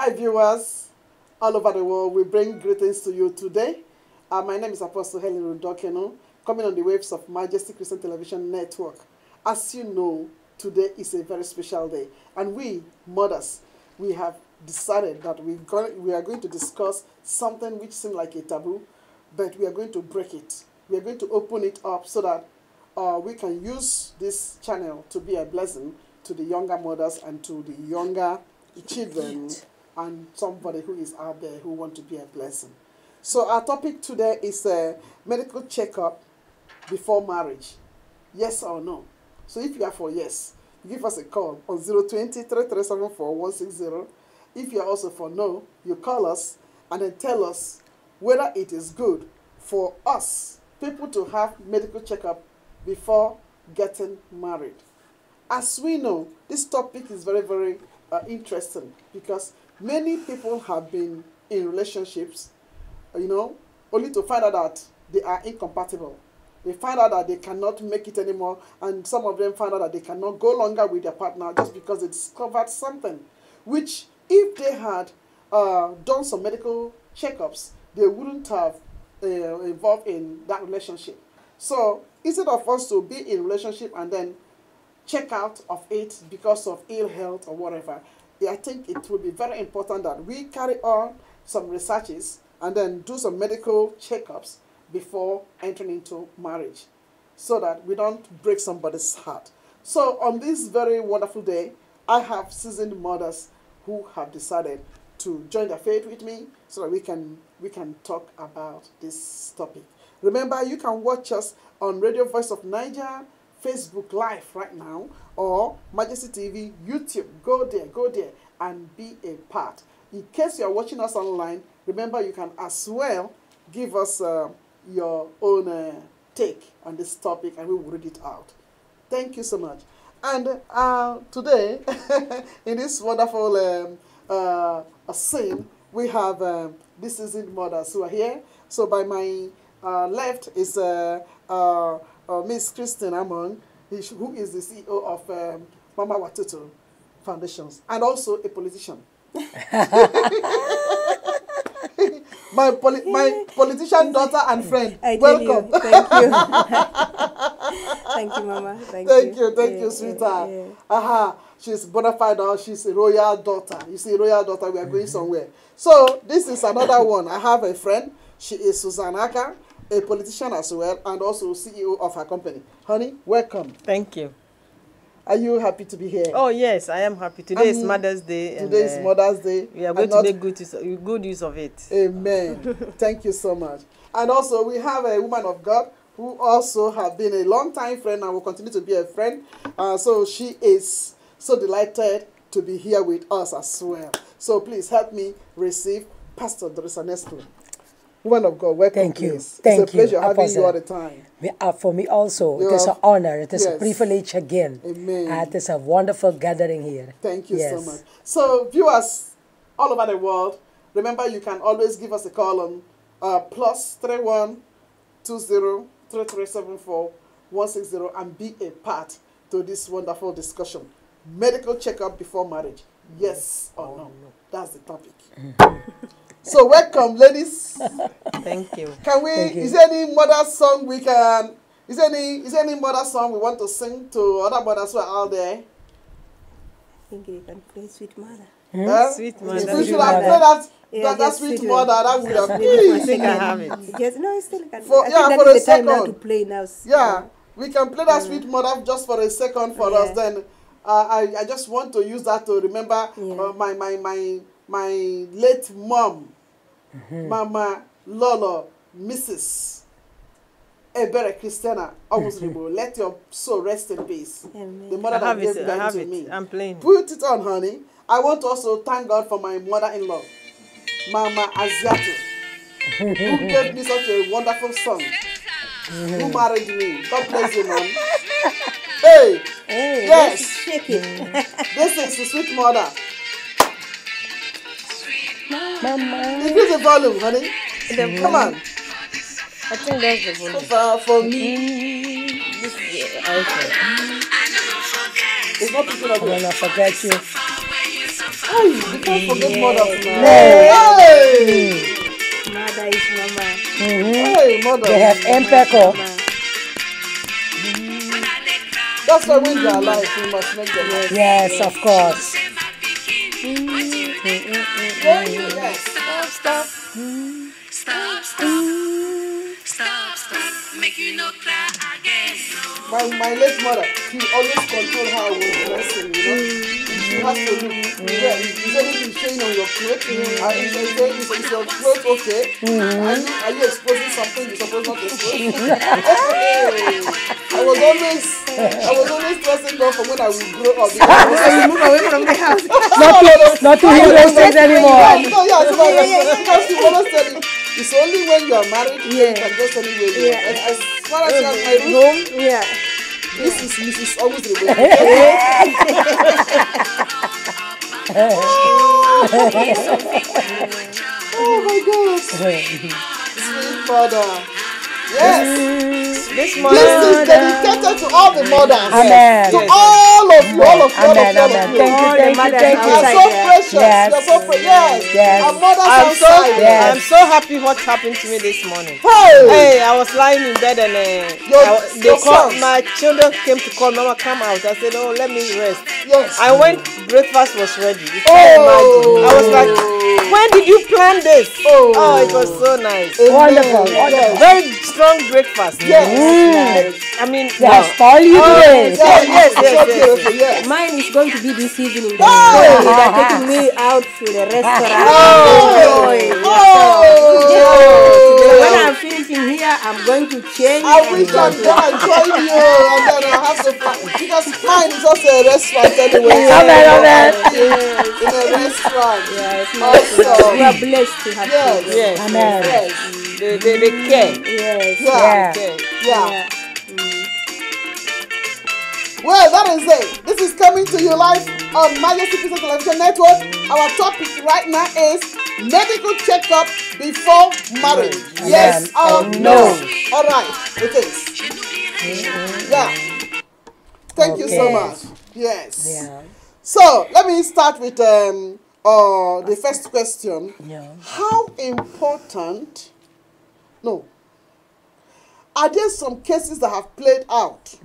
Hi viewers all over the world, we bring greetings to you today. My name is Apostle Helen Udokeno, coming on the waves of Majesty Christian Television Network. As you know, today is a very special day, and we, mothers, we have decided that we are going to discuss something which seems like a taboo, but we are going to break it. We are going to open it up so that we can use this channel to be a blessing to the younger mothers and to the younger children and somebody who is out there who want to be a blessing. So our topic today is a medical checkup before marriage. Yes or no? So if you are for yes, give us a call on 020-3374-160. If you are also for no, you call us and then tell us whether it is good for us, people, to have medical checkup before getting married. As we know, this topic is very, very interesting because many people have been in relationships, only to find out that they are incompatible. They find out that they cannot make it anymore, and some of them find out that they cannot go longer with their partner just because they discovered something, which if they had done some medical checkups, they wouldn't have involved in that relationship. So instead of us to be in a relationship and then check out of it because of ill health or whatever, I think it will be very important that we carry on some researches and then do some medical checkups before entering into marriage so that we don't break somebody's heart. So on this very wonderful day, I have seasoned mothers who have decided to join their faith with me so that we can talk about this topic. Remember, you can watch us on Radio Voice of Niger, Facebook Live right now, or Majesty TV, YouTube. Go there and be a part. In case you are watching us online, remember you can as well give us your own take on this topic and we will read it out. Thank you so much. And today, in this wonderful scene, we have this seasoned mothers who are here. So by my left is Miss Christine Amon, who is the CEO of Mama Watutu Foundations, and also a politician. my politician daughter and friend. Welcome. Thank you. Thank you, Mama. Thank you, sweetheart. She's bona fide. She's a royal daughter. You see, royal daughter, we are going somewhere. So this is another one. I have a friend. She is Susan Aka, a politician as well, and also CEO of her company. Honey, welcome. Thank you. Are you happy to be here? Oh, yes, I am happy. Today is Mother's Day. Today is Mother's Day. We are going to make good use of it. Amen. Thank you so much. And also, we have a woman of God who also has been a long-time friend and will continue to be a friend. So she is so delighted to be here with us as well. So please help me receive Pastor Dorisa Nestor. Woman of God, welcome. Thank you. It's a pleasure having you all the time. For me also, it is an honor. It is a privilege again. Amen. It is a wonderful gathering here. Thank you so much. So viewers all over the world, remember you can always give us a call on +31 20 3374 160 and be a part to this wonderful discussion. Medical checkup before marriage. Yes or no? That's the topic. So welcome, ladies. Thank you. Can we? Is there any mother song we can? Is there any mother song we want to sing to other mothers who are out there? I think you can play Sweet Mother. Sweet Mother. If we should have played that Sweet Mother, that would have been. I think I have it. Yes, no, I still can. For, I think for that a is the time now second. to play now. Yeah, we can play that Sweet Mother just for a second for us. Then I just want to use that to remember my late mom, Mama Lolo, Mrs. Ebere Christiana, let your soul rest in peace. Amen. The mother that gave birth to me. I'm playing. Put it on, honey. I want to also thank God for my mother-in-law, Mama Aziatu, who gave me such a wonderful son, who married me. God bless you, man. Hey, yes. Shake it. This is the Sweet Mother. Mama. Increase the volume, honey. Come on. I think that's the volume. So far for me. Okay. It's not picking up. I will not forget you. Hey, you can't forget mothers now. Hey. Mother is mama. Hey, mother. They have impeccable. That's why when they're alive, we must make them laugh. Yes, of course. Yes. Stop. Make you no cry again. My late mother, she always controlled how I was dressing, you know. She has to look. Yeah, is anything showing on your clothes? Is your clothes okay? Are you exposing something you're supposed not to expose? I was always dressing up for when I would grow up. You move away from the house. Not to hear those things anymore. No, because you always tell me, it's only when you are married you can go anywhere you want. As far as you have my room, this is Mrs. Always the way. Oh my God. Sweet mother. Yes. This This morning, is dedicated to all the mothers. Amen. To all of you, all of you, all of Amen, you, all amen. of you. Thank you, thank you, thank You are you. so precious. Yes. You are so precious. Yes. Our mothers I'm outside. Yes. I'm so happy what happened to me this morning. Hey. Hey, I was lying in bed and Your sons. my children came to call Mama, come out. I said, oh, let me rest. Yes. I went, breakfast was ready. You can't imagine. I was like, when did you plan this? Oh, it was so nice. Wonderful. Yes. Very strong breakfast. Yes. I mean, They have spoiled you today. yes. So beautiful. Yes. Mine is going to be this evening. Oh. They're taking me out to the restaurant. Oh. So when I'm finishing here, I'm going to change. I wish I'm gonna join you, and then I'll have to fly. Because mine is also a restaurant anyway. Amen. In a restaurant. Yes, Awesome. we are blessed to have Yes. children. Yes. Amen. Yes. They care. Yes. Yeah. Okay. Yeah. Well, that is it. This is coming to you live on Majesty Christian Television Network. Our topic right now is medical checkup before marriage. Yes or no? All right. It is. Yeah. Thank you so much. Yes. Yeah. So let me start with the first question. Yeah. How important? No. Are there some cases that have played out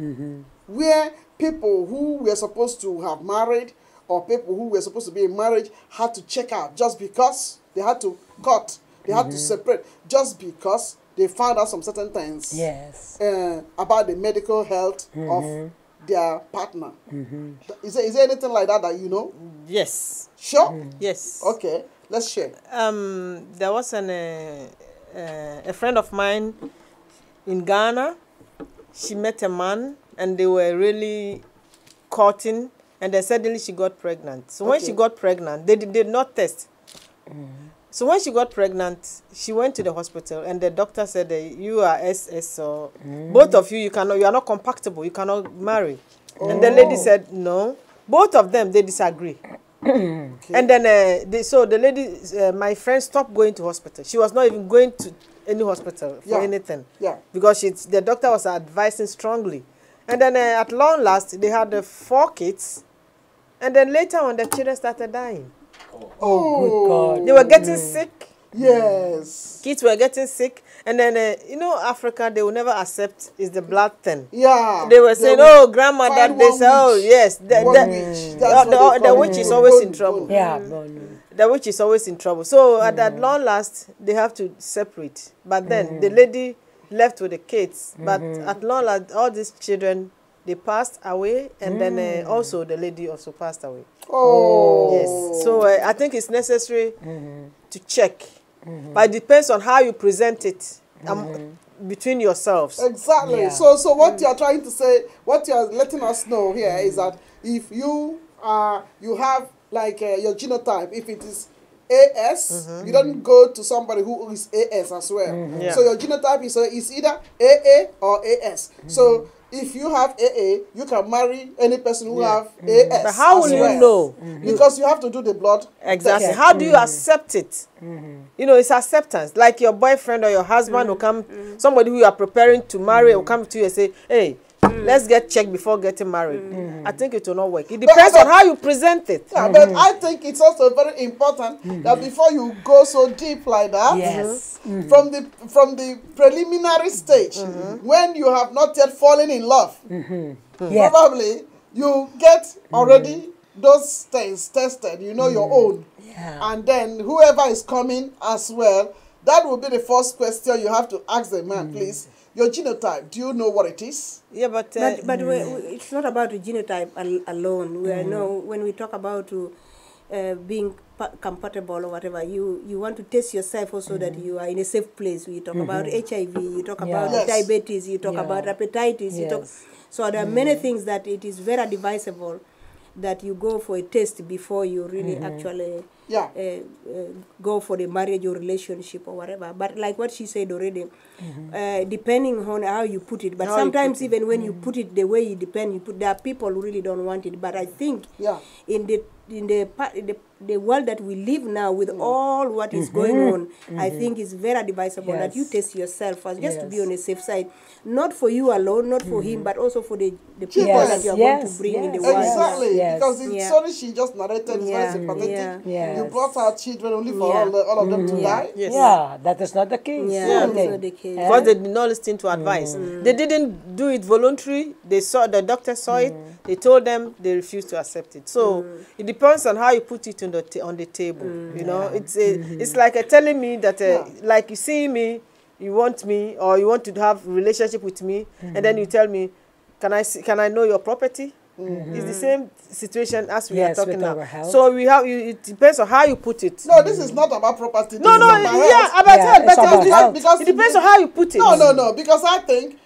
where people who were supposed to have married or people who were supposed to be in marriage had to check out just because they had to cut, they had to separate, just because they found out some certain things Yes. about the medical health of their partner? Is there anything like that that you know? Yes. Sure? Yes. Okay, let's share. There was a friend of mine in Ghana. She met a man and they were really courting, and then suddenly she got pregnant. So when she got pregnant, they did not test. So when she got pregnant, she went to the hospital and the doctor said, you are SS, so both of you are not compatible, you cannot marry. And the lady said, no. Both of them, they disagree. And then, the lady, my friend, stopped going to hospital. She was not even going to any hospital for anything. Yeah. Because the doctor was advising strongly. And then at long last, they had 4 kids. And then later on, the children started dying. Oh, good God. They were getting sick. Yes. Kids were getting sick. And then, Africa, they will never accept is the blood thing. Yeah. They were saying, oh, grandmother, find they one say, oh, witch. yes. One witch. That's what they The call witch it. is always in trouble. Yeah. The witch is always in trouble. So at long last, they have to separate. But then the lady left with the kids. But at long last, all these children, they passed away. And then also the lady also passed away. Oh. Yes. So I think it's necessary to check. But it depends on how you present it between yourselves. Exactly. Yeah. So what you are trying to say, what you are letting us know here is that if you have like your genotype, if it is AS, you don't go to somebody who is AS as well. Yeah. So your genotype is either AA or AS. So if you have AA, you can marry any person who have AS. But how will as you well. know? Because you have to do the blood. Exactly. test. How do you accept it? It's acceptance. Like your boyfriend or your husband will come, somebody who you are preparing to marry will come to you and say, hey, let's get checked before getting married. I think it will not work. It depends on how you present it. Yeah, but I think it's also very important that before you go so deep like that, Yes. from the preliminary stage, when you have not yet fallen in love, Yeah. probably you get already those things tested, you know, your own. Yeah. And then whoever is coming as well, that will be the first question you have to ask the man, please. Your genotype, do you know what it is? Yeah, but It's not about the genotype alone. We know when we talk about being compatible or whatever, you want to test yourself also that you are in a safe place. We talk about HIV, you talk about Yes. diabetes, you talk about hepatitis. You talk, Yes. so there are many things that it is very advisable that you go for a test before you really actually Yeah. go for the marriage or relationship or whatever. But like what she said already, depending on how you put it. But How you sometimes put it. even when you put it the way you put, there are people who really don't want it. But I think Yeah. in the world that we live now with all what is going on, I think it's very advisable that you Yes. test yourself first, just to be Yes. on a safe side, not for you alone, not for him, but also for the people Yes. that you are going to Yes. bring in the Yes. world. Exactly, Yes. because the Yeah. story she just narrated is very Yeah. sympathetic. Yeah. Yes. You brought our children only for Yeah. all of them to die. Yes. Yeah, that is not the case. Yeah, I that's think. not the case. because they did not listen to advice. They didn't do it voluntary. They saw the doctor saw it. They told them, they refused to accept it. So it depends on how you put it on the table. You know, it's like telling me that like you see me, you want me, or you want to have relationship with me, and then you tell me, can I know your property? It's the same situation as we are Yes, talking with our now. health. So it depends on how you put it. No, this is not about property. No, this is about yeah, health. about Yeah, health, it's but about health. Because it depends on how you put it. No, because I think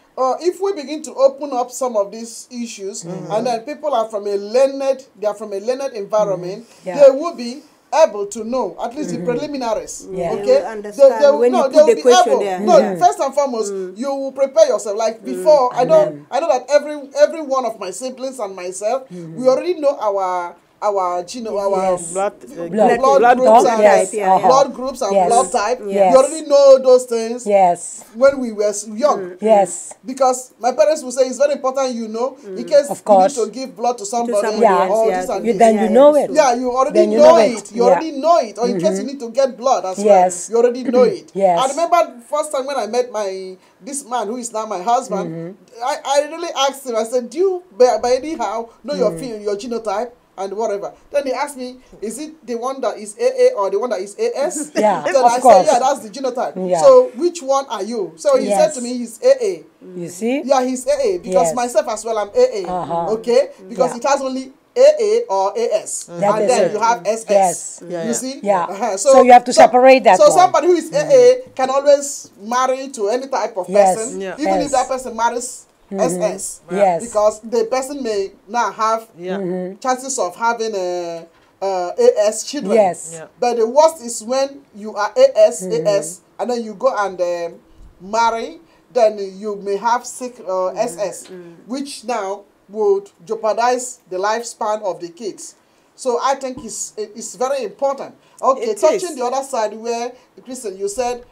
if we begin to open up some of these issues, and then people are from a learned environment, Yeah. they will be able to know at least the preliminaries. Yeah. Okay, They will understand when you put the question there. No, Yeah. first and foremost, you will prepare yourself. Like before, I know that every one of my siblings and myself, we already know our Yes. Blood blood groups group. and Yes. blood groups and Yes. blood type. Yes. We already know those things Yes. when we were young. Yes. Because my parents will say it's very important you know in case Of course. you need to give blood to somebody, somebody Yeah. or else, this and You, this. then you know it. Yeah, you already Then you know know it. it. You Yeah. already know it. Or in case you need to get blood as Yes. well, you already know it. Yes. I remember the first time when I met this man who is now my husband, I really asked him, I said, do you by anyhow know your genotype? And whatever. Then he asked me, is it the one that is AA or the one that is AS? Yeah, Then of I course. said, yeah, that's the genotype. Yeah. So which one are you? So he said Yes. to me, he's AA. You see? Yeah, he's AA because Yes. myself as well, I'm AA. Okay? Because Yeah. it has only AA or AS. That And is then it. you have SS. Yes. You see? Yeah. So So you have to separate that So one. somebody who is AA can always marry to any type of Yes. person, Yeah. even if Yes. that person marries SS. Yes. Because the person may now have Yeah. chances of having AS children. Yes. Yeah. But the worst is when you are AS, and then you go and marry, then you may have sickle SS, which now would jeopardize the lifespan of the kids. So I think it's very important. Okay, It touching is. the other side where, Christian, you said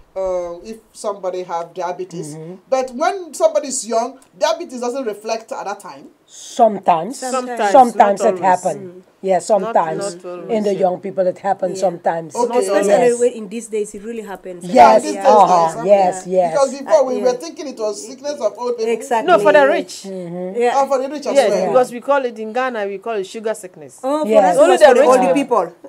if somebody have diabetes, but when somebody is young, diabetes doesn't reflect at that time. Sometimes. Sometimes, Sometimes not it always. happens. Yeah, sometimes. not always, In the yeah. young people, it happens Yeah. sometimes. Okay. Especially Yes. when in these days, it really happens. Yes. these days, Uh-huh. yes, Yes. Because Yes. before we yeah. were thinking it was sickness of old people. Exactly. No, for the rich. Yeah. And for the rich as Yes, well. because we call it in Ghana, we call it sugar sickness. Oh, for Yes. us, Only it was for the the rich older people. people.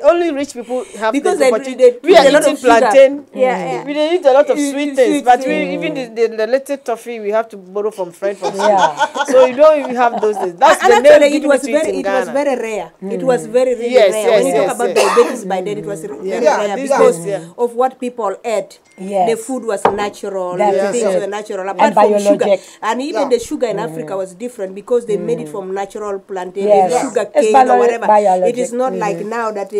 Only rich people have Because the they opportunity. put We are a lot eating of sugar. plantain. Yeah. We dey eat a lot of You- sweet you things, sweet but thing. even the little toffee we have to borrow from friends from school. Yeah. So you don't even have those things. That's And the actually, name it given was to it very, in it was Ghana. very rare. It was very, really Yes, rare. yes, When you yes, talk about yes. diabetes by then, it was very Yeah, rare these because days, yeah. of what people ate. Yes. The food was natural. That The is things it. were natural. And Apart from sugar, biologic. and even Yeah. the sugar in Africa was different because they made it from natural plantain, Yes. sugar It's cane or whatever. biologic. It is not like now that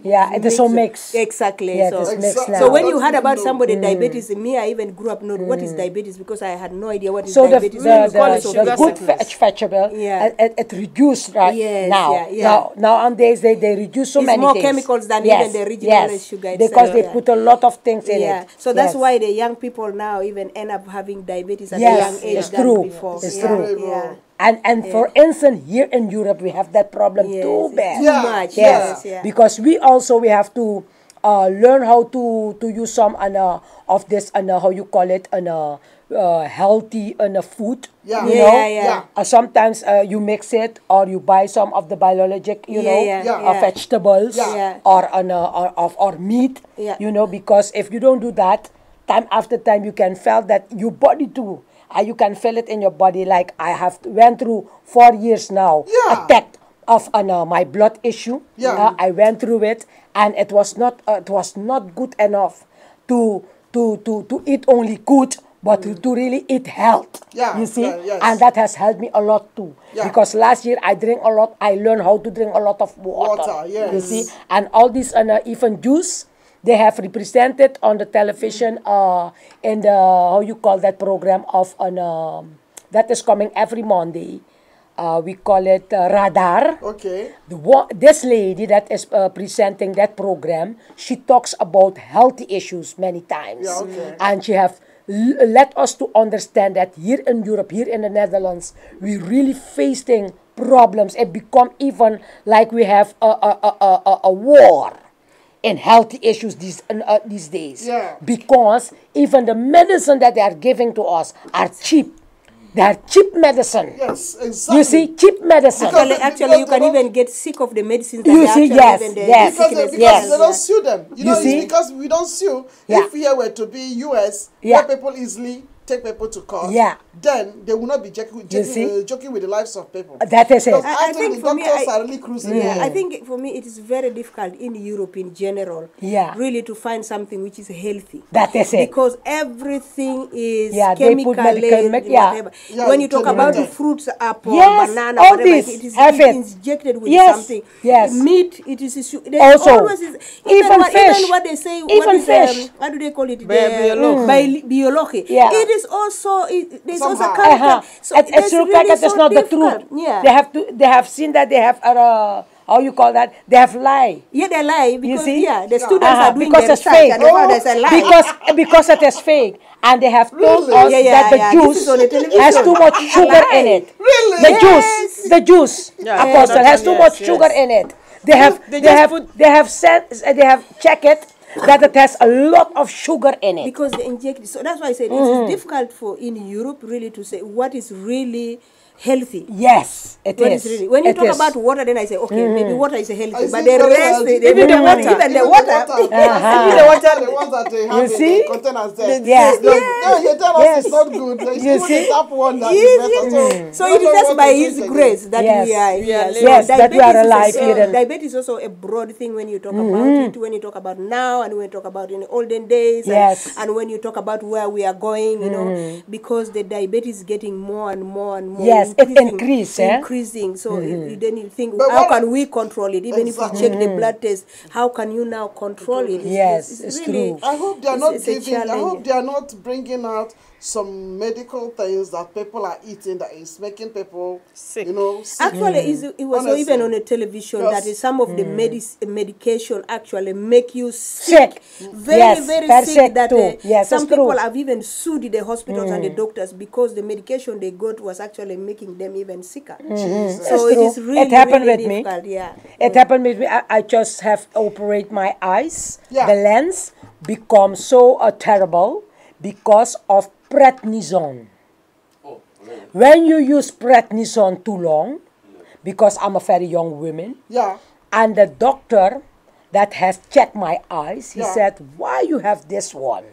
Yeah, it is so mixed. Exactly. Yeah, so, it is mixed Exactly. now. so when you Don't heard even about know. somebody diabetes, me, I even grew up knowing what is diabetes because I had no idea what is So the diabetes. We call it the good vegetable, Yeah. it reduced right Yes, now. yeah, yeah. Nowadays they reduce so It's many more things. chemicals than Yes, even the original yes, sugar itself. because they Yeah. put a lot of things in Yeah, it. so that's Yes. why the young people now even end up having diabetes at a Yes, young age it's than true. before. It's Yeah, true. Yeah. And for instance, here in Europe we have that problem Yes, too it's bad. too Yeah, much. Yes, Yeah. because we have to learn how to use some of this how you call it healthy food. Yeah. You Yeah, know, yeah, yeah. sometimes you mix it or you buy some of the biologic, you Yeah, know, yeah, yeah. vegetables Yeah. or meat. Yeah. You know, because if you don't do that, time after time you can feel that your body too. You can feel it in your body. Like I have went through 4 years now, Yeah. attack of my blood issue. Yeah. I went through it, and it was not good enough to eat only good, but to really eat health. Yeah, You see, yeah, yes. and that has helped me a lot too. Yeah. Because last year I drink a lot. I learned how to drink a lot of water. Water, yes. You see, and all these even juice. They have represented on the television in the how you call that program of that is coming every Monday. We call it Radar. Okay. This lady that is presenting that program, she talks about healthy issues many times. Yeah, okay. And she have let us to understand that here in Europe, here in the Netherlands, we really facing problems. It become even like we have a war in healthy issues these days. Yeah. Because even the medicine that they are giving to us are cheap. They are cheap medicine. Yes, exactly. You see, cheap medicine. Actually, you can even get sick of the medicines that You they see, actually yes, even the yes. Because sickness. Yes. they don't sue them. You know, see? it's because we don't sue. Yeah. If here were to be US, Yeah. where people easily take people to court, Yeah. then they will not be see? joking with the lives of people. That is it. Because I I think think for the me, doctors are really cruising. Yeah, I think for me it is very difficult in Europe in general. Yeah. Really to find something which is healthy. That is it. Because everything is Yeah, they put medical yeah. whatever. Yeah, When you talk about the generated. fruits, apple, Yes, banana, all whatever, this, it is have it. injected with Yes, something. yes. Meat, it is Also, always is, even fish. Even what they say, Even what is, fish. how do they call it? Biology. Yeah. It is also there's also Somehow. chemical. So It's that's true, really it's so not the difficult. truth. Yeah. They have seen that they have how you call that? They have lie. Yeah, they lie because see? the students are doing because the it's research fake. and they found there's a lie. Because it is fake, and they have told Really? us Yeah, that the yeah. This juice is on the television. has too much It's a sugar lie. in it. Really? The juice, Yeah, Apostle, that has one, too much yes, sugar yes. in it. They have checked it that it has a lot of sugar in it. Because they inject it. So that's why I said it is difficult for in Europe really to say what is really healthy. Yes, it What is. is really when you It talk is. about water, then I say okay, maybe water is healthy, I but see the very rest, healthy. even the water, Even the water. Even the ones that they have in see? the containers there. Yes. No, you tell us Yes. it's not good. There's You even see? the tap one that is Yes, better. So I it don't is know just what by to His drink grace again. that Yes. we are We here. are So Yes, that we are diabetes is alive also- here and- Diabetes is also a broad thing when you talk about it, when you talk about now, and when you talk about in the olden days, Yes. and when you talk about where we are going, you know, because the diabetes is getting more and more and more. Yes, it increase, eh? Increasing. So then you think, But how what- can we control it? Even if Exactly. you check the blood test, how can you now control it? Yes, it's true. I hope they are it's- not it's a giving. I challenge. hope they are not bringing out some medical things that people are eating that is making people Sick. You know, sick. Actually, it was Honestly. even on the television Yes. that is some of the medication actually make you Sick. very, Yes, very very sick. sick That too. Yes, some it's people true. have even sued the hospitals and the doctors because the medication they got was actually making them even sicker. So It's it true. is really, It happened really with me. difficult. Yeah. It happened with me. I just have operate my eyes. Yeah. The lens become so terrible because of prednisone. When you use prednisone too long, because I'm a very young woman, Yeah. and the doctor that has checked my eyes, he Yeah. said, why you have this one?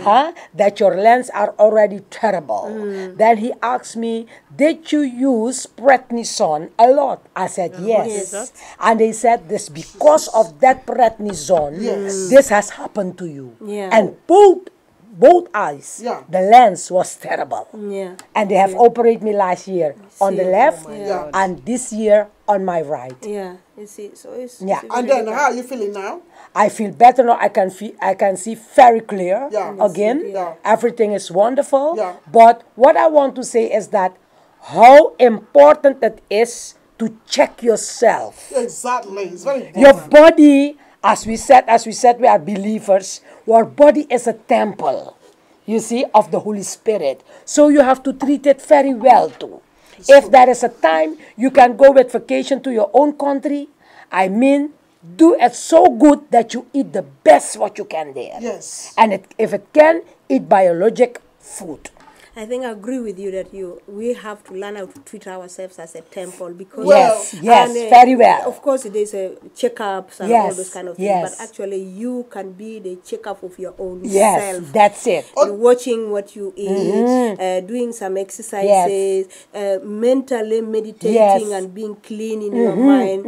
Huh? That your lens are already terrible. Then he asked me, did you use prednisone a lot? I said, yes. And they said, this because of that prednisone, Yes. this has happened to you. Yeah. And both both eyes. Yeah. The lens was terrible. Yeah. And they have operated me last year on the See, left Yeah. and this year on my right. Yeah. You see, so it's Yeah. it's And very then, how are you feeling now? I feel better now. I can see very clear Yeah. again. Yeah. Everything is wonderful. Yeah. But what I want to say is that how important it is to check yourself. Exactly. It's very important. Your body, as we said, we are believers. Your body is a temple, you see, of the Holy Spirit. So you have to treat it very well too. If there is a time you can go with vacation to your own country, I mean, do it so good that you eat the best what you can there. Yes. And if it can, eat biologic food. I think I agree with you that we have to learn how to treat ourselves as a temple because Well, yes, and, very well. Of course, there's a checkups and all those kind of things, yes. but actually you can be the checkup of your own Yes, self. that's it. And watching what you eat, doing some exercises, mentally meditating Yes. and being clean in your mind,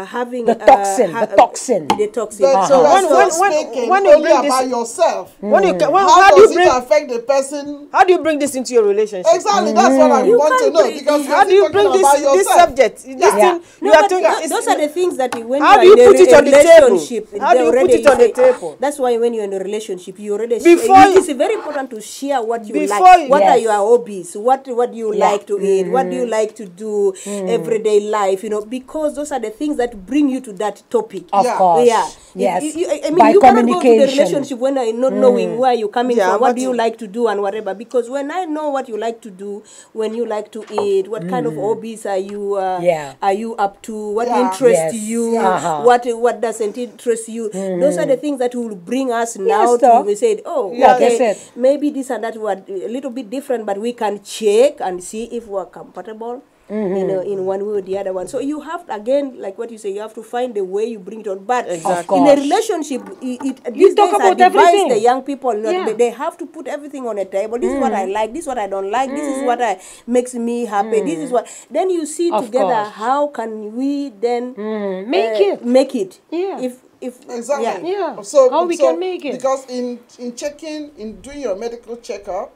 having The toxin, the toxin. the toxin. But So you are when- still speaking when you only bring this- about yourself. When you can, How how do you does bring it affect the person? how do you bring this into your relationship? Exactly, that's what I You want to can't know. bring- Because How do you bring this subject? This Yeah. thing No, you are but talking. those are the things that when How you do are you in put a it on the table? relationship, How do they you put already it on the say- table? That's why when you're in a relationship, you already Before it you- is very important to share what you Before like. you- What are Yes. your hobbies? What do you Yeah. like to eat? What do you like to do everyday life? You know, because those are the things that bring you to that topic. Of Yeah. course. Yeah. Yes. I mean, By you cannot go to the communication. relationship when I not knowing where you're coming Yeah, from, what but do you like to do and whatever. Because when I know what you like to do, when you like to eat, what kind of hobbies are you Yeah. are you up to? What Yeah. interests Yes. you? Uh-huh. What doesn't interest you? Those are the things that will bring us now Yes, to though. we said, oh, Yeah, okay, that's it. maybe this and that were a little bit different, but we can check and see if we're compatible. You know, in one way or the other one. So you have again, like what you say, you have to find the way you bring it on. But Exactly. in a Of course. relationship, these talk days about advise everything. the young people. Yeah. They have to put everything on a table. This is what I like. This is what I don't like. This is what makes me happy. This is what. Then you see Of together course. how can we then Make it. Yeah. Yeah. If Exactly. Yeah. So How we can make it. Because in checking, in doing your medical checkup,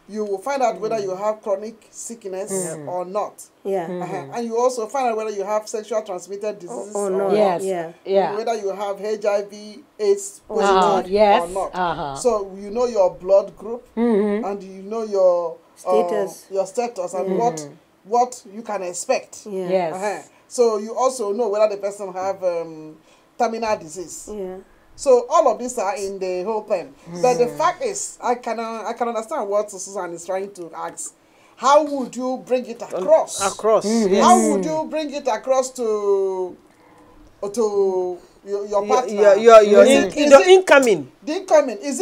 you will find out whether you have chronic sickness or not. Yeah. And you also find out whether you have sexual transmitted diseases or or not. not. Yes. Yeah. Yeah. Whether you have HIV-AIDS positive yes. or not. Uh-huh. So you know your blood group and you know your Status. and what you can expect. Yeah. Yes. So you also know whether the person have terminal disease. Yeah. So all of these are in the whole thing. But the fact is, I can understand what Susan is trying to ask. How would you bring it across? Yes. How would you bring it across to your partner? Your incoming. The incoming. Is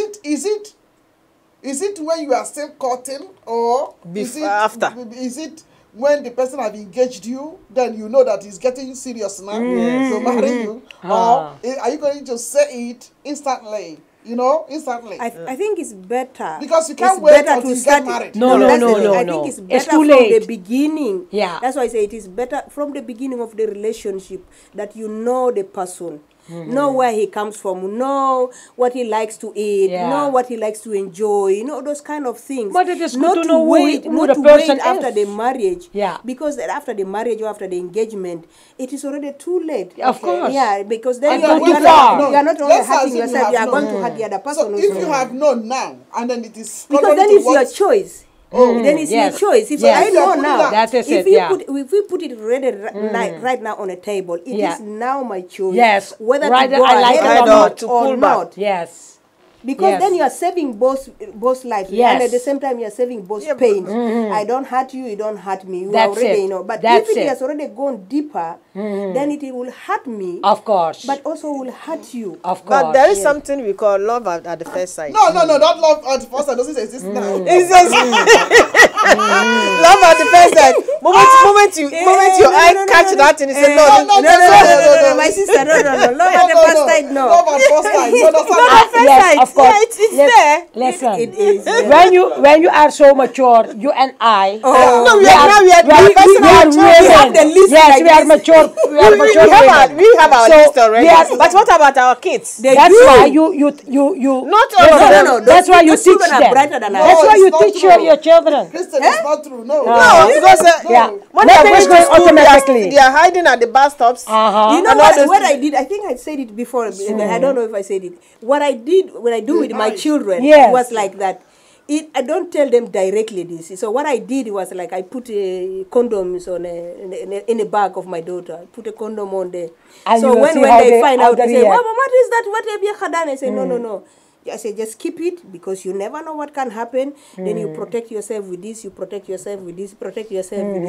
it when you are still courting or is it After. Is it when the person have engaged you, then you know that he's getting serious now to marry you, or are you going to say it instantly? You know, instantly. I think it's better Because you can't it's wait better until to you start get married. No, that's the no, thing. no, I no. think it's It's better too from late. the beginning. Yeah. That's why I say it is better from the beginning of the relationship that you know the person. Know where he comes from, know what he likes to eat, Yeah. know what he likes to enjoy, you know, those kind of things. But it is good not to know wait, who not the to wait person after is. the marriage. Yeah. Because after the marriage or after the engagement, it is already too late. Of course. Yeah, because then And you then are, when you are you not, have known, you are not only let's hurting assume you yourself, have you are going known. to hurt the other person. So also. if you have known now, and then it is Because contrary then to it's your what- choice. Then it's yes. your choice. If Yes. I know Put it now, out. That is if it, yeah. if we put it ready right now on a table, it is Yeah. now my choice. Yes. Whether Rather to go I like ahead it or or not, not. To or pull back. not. Yes. Because Yes. then you are saving both lives, Yes. and at the same time you are saving both pains. I don't hurt you, you don't hurt me. You That's are already, it. you know. But That's if it it. has already gone deeper, then it will hurt me, Of course. but also will hurt you. of course. But there is something we call love at the first sight. No, that love at first sight doesn't exist now. It's just love at the first sight. Moment your eye catch that and you say no. No, my sister, no. Love at the first sight, no. Love at first sight. You understand? Love at first yes, sight. of course. Yeah, it's there. Listen, It is. Yeah. when you are so mature, you and I. No, we we are have the list Yes, like we are this. mature. We are mature. we have our So, list already. we are- But what about our kids? They That's do. why you. Not all of them. No. That's why you Those teach children are them. brighter than That's us. why it's you not teach true. your children. Christian, it's not true. No. No, because Yeah. when Nothing they're is going going to school, automatically. they are hiding at the bus stops. You Uh-huh. know And all those what I did? I think I said it before. I don't know if I said it. What I did, when I do with my hide. children, Yes. was like that. I don't tell them directly this. So what I did was like I put condoms on in a bag of my daughter. I put a condom on there. And so you will when see when how they they- find how out, they they say, react. "Mama, what is that? What have you done?" I say, "No. I say, just keep it because you never know what can happen. Then you protect yourself with this, you protect yourself with this, protect yourself with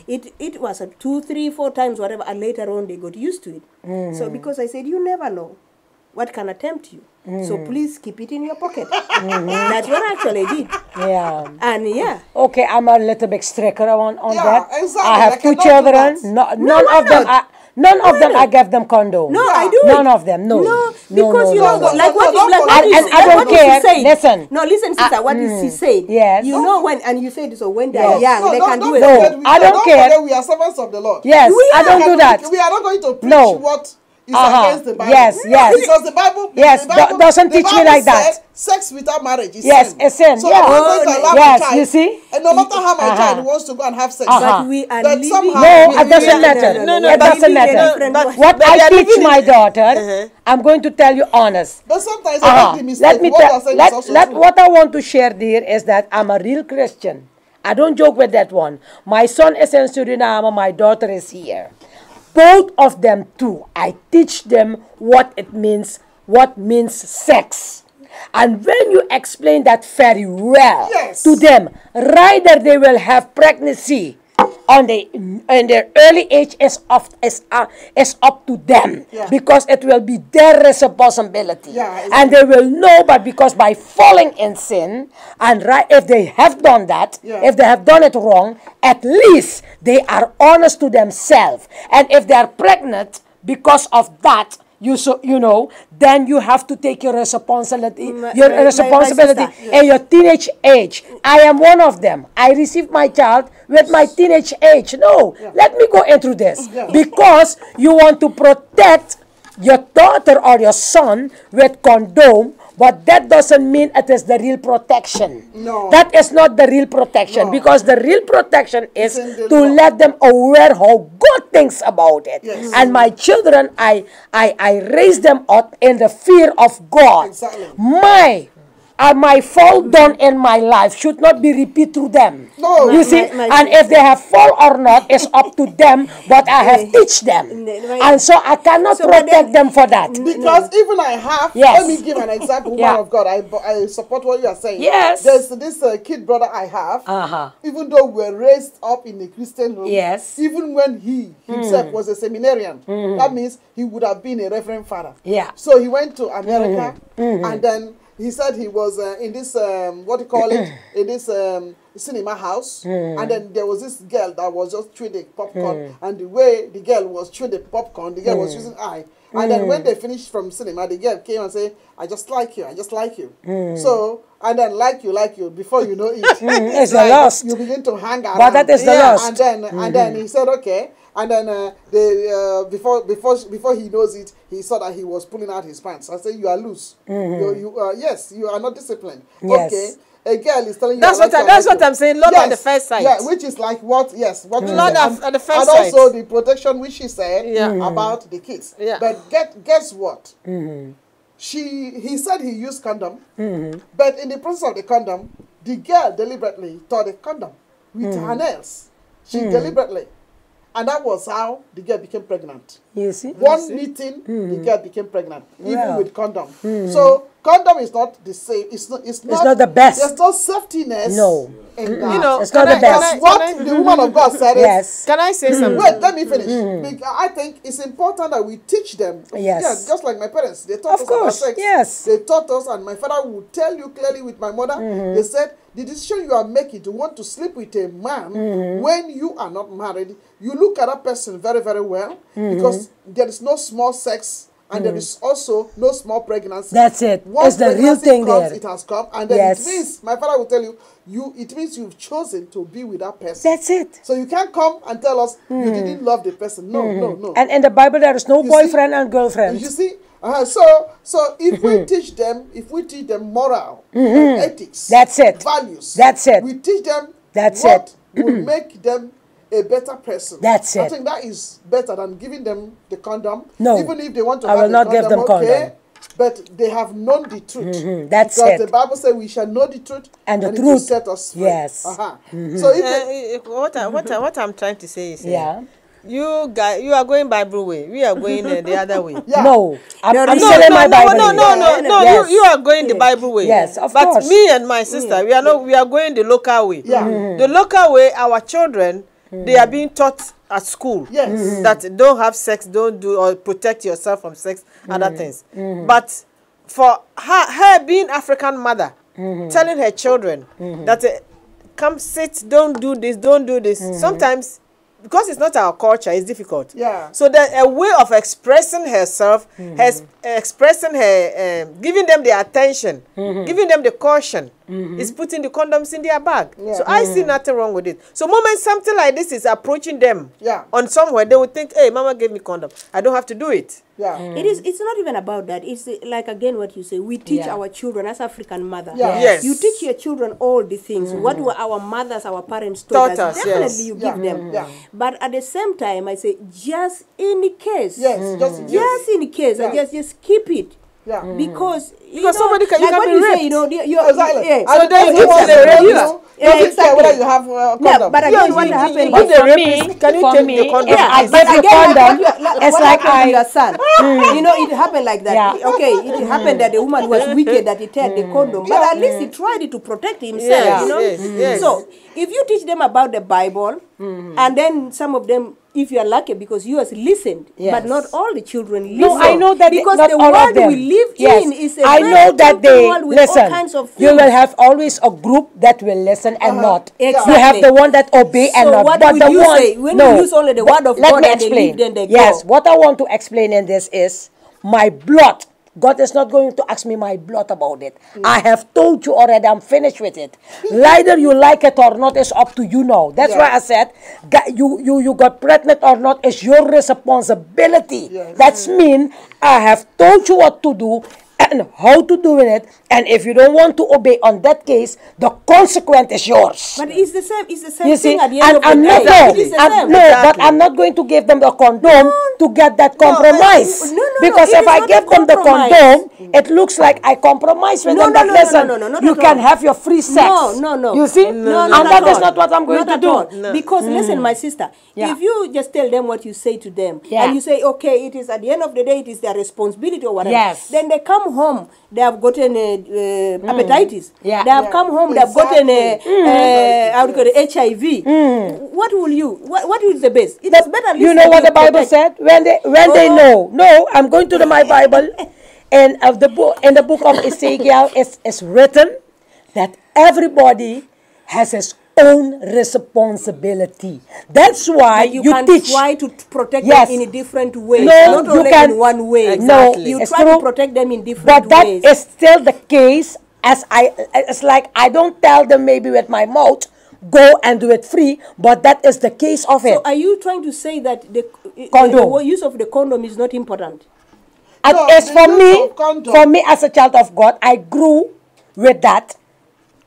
it. It was 2, 3, 4 times, whatever, and later on they got used to it. So because I said, you never know what can attempt you. So please keep it in your pocket. That's what I actually did. Yeah. And yeah. Okay, I'm a little bit stricter on Yeah, that. exactly. I have I 2 cannot do children. that. None why of them. not? None of them. I gave them condom. No, I do None it. of them. No. No, because you no, know, no, like no, what, no, like no, what no, is, no, like I don't what is care. she said. Listen. No, listen, sister, what is she said? Yes. You know when, and you said so when they're Yes. young, they can do it. No, forget, I don't care. Forget we are servants of the Lord. Yes, We I are. don't do that. We are not going to preach No. what is Uh-huh. against the Bible. Yes, yes. Because the Bible, Yes, the Bible doesn't the teach me Bible like that. said Sex without marriage is Yes, sin. a sin, So yeah. I'm not going to allow Yes, my child. you see? And no matter how my Uh-huh. child wants to go and have sex, Uh-huh. But we are But living. somehow- No, we- it doesn't we- matter. no, It but doesn't living a matter. different But- life. What But they I are teach living my in- daughter, I'm going to tell you honest. But sometimes I make the mistake. Let me What tell. you're saying is also true. What I want to share there is that I'm a real Christian. I don't joke with that one. My son is in Suriname. My daughter is here. Both of them too. I teach them what it means. What means sex. And when you explain that very well Yes. to them, rather they will have pregnancy in their early age is up to them, Yeah. because it will be their responsibility. Yeah, exactly. And they will know, but because by falling in sin, and if they have done that, Yeah. if they have done it wrong, at least they are honest to themselves. And if they are pregnant because of that, then you have to take your responsibility, My responsibility sister, in your teenage age. I am one of them. I received my child with my teenage age. No, let me go into this. Yeah. Because you want to protect your daughter or your son with condom, but that doesn't mean it is the real protection. No. That is not the real protection, No. because the real protection is in the to law. let them aware how God thinks about it. Yes. And my children, I raise them up in the fear of God. Exactly. My fault done in my life should not be repeated to them. No. You see, and if they have fall or not, it's up to them, but I have teach them. And so I cannot So, but protect them for that. Because even I have, Yes. let me give an example, Yeah. man of God, I support what you are saying. Yes. There's this kid brother I have, Uh-huh. even though we were raised up in a Christian home, Yes. even when he himself was a seminarian, that means he would have been a reverend father. Yeah. So he went to America, and then he said he was in this, what do you call it, in this cinema house, and then there was this girl that was just chewing the popcorn, and the way the girl was chewing the popcorn, the girl was using eye. And then when they finished from cinema, the girl came and said, I just like you, I just like you. So, and then like you, before you know it, It's a lust. you begin to hang around. But that is the lust. And then he said, okay. And then before he knows it, he saw that he was pulling out his pants. I said, you are loose. Yes, you are not disciplined. Yes. Okay. A girl is telling you. That's what I'm saying. Lord at the first sight. Yeah, which is like what? Yes, what? you Lord said. at the first and sight. also the protection which she said Yeah. about the kids. Yeah. But guess what? He said he used condom, but in the process of the condom, the girl deliberately tore the condom with her nails. She deliberately, and that was how the girl became pregnant. You see? One meeting, the girl became pregnant, even Wow. with condom. So condom is not the same. It's not the best. There's no safetiness. No. In that. You know, It's not the best. What the woman of God said is, Yes. Can I say something? wait, let me finish. I think it's important that we teach them. Yes. Yeah, just like my parents. They taught Of us about course, sex. yes. They taught us, and my father would tell you clearly with my mother, they said, the decision you are making to want to sleep with a man when you are not married, you look at that person very, very well, because there is no small sex and there is also no small pregnancy. That's it. Once It's the real pregnancy thing comes, there. it has come, and then Yes. it means, my father will tell you, it means you've chosen to be with that person. That's it. So you can't come and tell us you didn't love the person. No, no, no. And in the Bible, there is no You boyfriend see? and girlfriend. You see, so if we teach them moral, ethics, That's it. values, That's it. we teach them That's what it. will make them a better person. That's I it. think that is better than giving them the condom. No, Even if they want to I have will the not give them okay, condom. but they have known the truth. That's because it. the Bible says we shall know the truth, And the it will truth. set us free. Yes. So if What I'm trying to say is, Yeah. you guys, you are going Bible way. We are going the other way. yeah. No, I'm No, selling my Bible. No. Yes. You are going the Bible way. Yes, of but course. me and my sister, we are going the local way. Yeah. The local way, our children, they are being taught at school. Yes. That don't have sex, don't do, or protect yourself from sex, other things. But for her being African mother, telling her children that come sit, don't do this, don't do this. Sometimes, because it's not our culture, it's difficult. Yeah. So that a way of expressing herself, expressing her, giving them the attention, giving them the caution, is putting the condoms in their bag. Yeah. So I see nothing wrong with it. So moment something like this is approaching them on somewhere, they would think, hey, mama gave me condom. I don't have to do it. Yeah. It's not even about that. It's like, again, what you say. We teach Yeah. our children as African mothers. Yeah. Yes. You teach your children all the things. What were our mothers, our parents taught us. Definitely yes. you Yeah. give them. Yeah. But at the same time, I say, just in case. Yes. Just in case. Yeah. And just keep it. Yeah. Because somebody can- you like can what be you say, raped. you know, Exactly. yeah. And then if you want say to rape rape, you, yeah, don't care exactly. whether you have condom. Yeah, but again, Yeah, what you- happened you- is the For rapist, me, can you for take me, the condom? if yeah, I but give you again, condom, it's it's like happened to I. your son. You know, it happened like that. Yeah. Okay, it happened that the woman was wicked that he had the condom, but at least he tried to protect himself. Yes, You know. yes. So if you teach them about the Bible, and then some of them, if you are lucky, because you has listened, Yes. but not all the children listen. No, I know that because not the all of world them. we live Yes. in is a I very know that open they world with all listen. kinds of You will things. have always a group that will listen and not. Exactly. You have the one that obey and So not. what But will the you one, say? When no, you use only the but word of let God me and they explain. leave, then they Yes, go. what I want to explain in this is my blood. God is not going to ask me my blood about it. I have told you already, I'm finished with it. Either you like it or not, it's up to you now. That's why I said, you got pregnant or not, it's your responsibility. Yes. That's mean I have told you what to do and how to do it. And if you don't want to obey on that case, the consequence is yours. But it's the same. It's the same You see, thing at the end of the I'm day. not It is the I'm- same. no, but Exactly. I'm not going to give them the condom to get that compromise. no, because it if is I not give a them the compromise. condom, it looks like I compromise with No, them. no, But no, listen, no, not you at can all. have your free sex. No. You see, No, and not that at is all. not what I'm going Not to at do. all. Because listen, my sister, Yeah. if you just tell them what you say to them, Yeah. and you say, okay, it is at the end of the day, it is their responsibility or whatever. Yes. Then they come home, they have gotten hepatitis. Yeah. They have Yeah. come home, they have gotten how do you call it, HIV. Mm. What will you? What is the best? It is better. at You least know that what you the Bible protect. said when they know. No, I'm going to my Bible, and of the book in the book of Ezekiel, it's written that everybody has his own responsibility. That's why But you you can teach. try to protect Yes. them in a different way. No, not you only can- in one way. Exactly. You It's try true. to protect them in different But that ways. is still the case. It's like I don't tell them maybe with my mouth, go and do it free. But that is the case of it. So are you trying to say that Condom. the use of the condom is not important? And No, as the for use me, of condom. for me as a child of God, I grew with that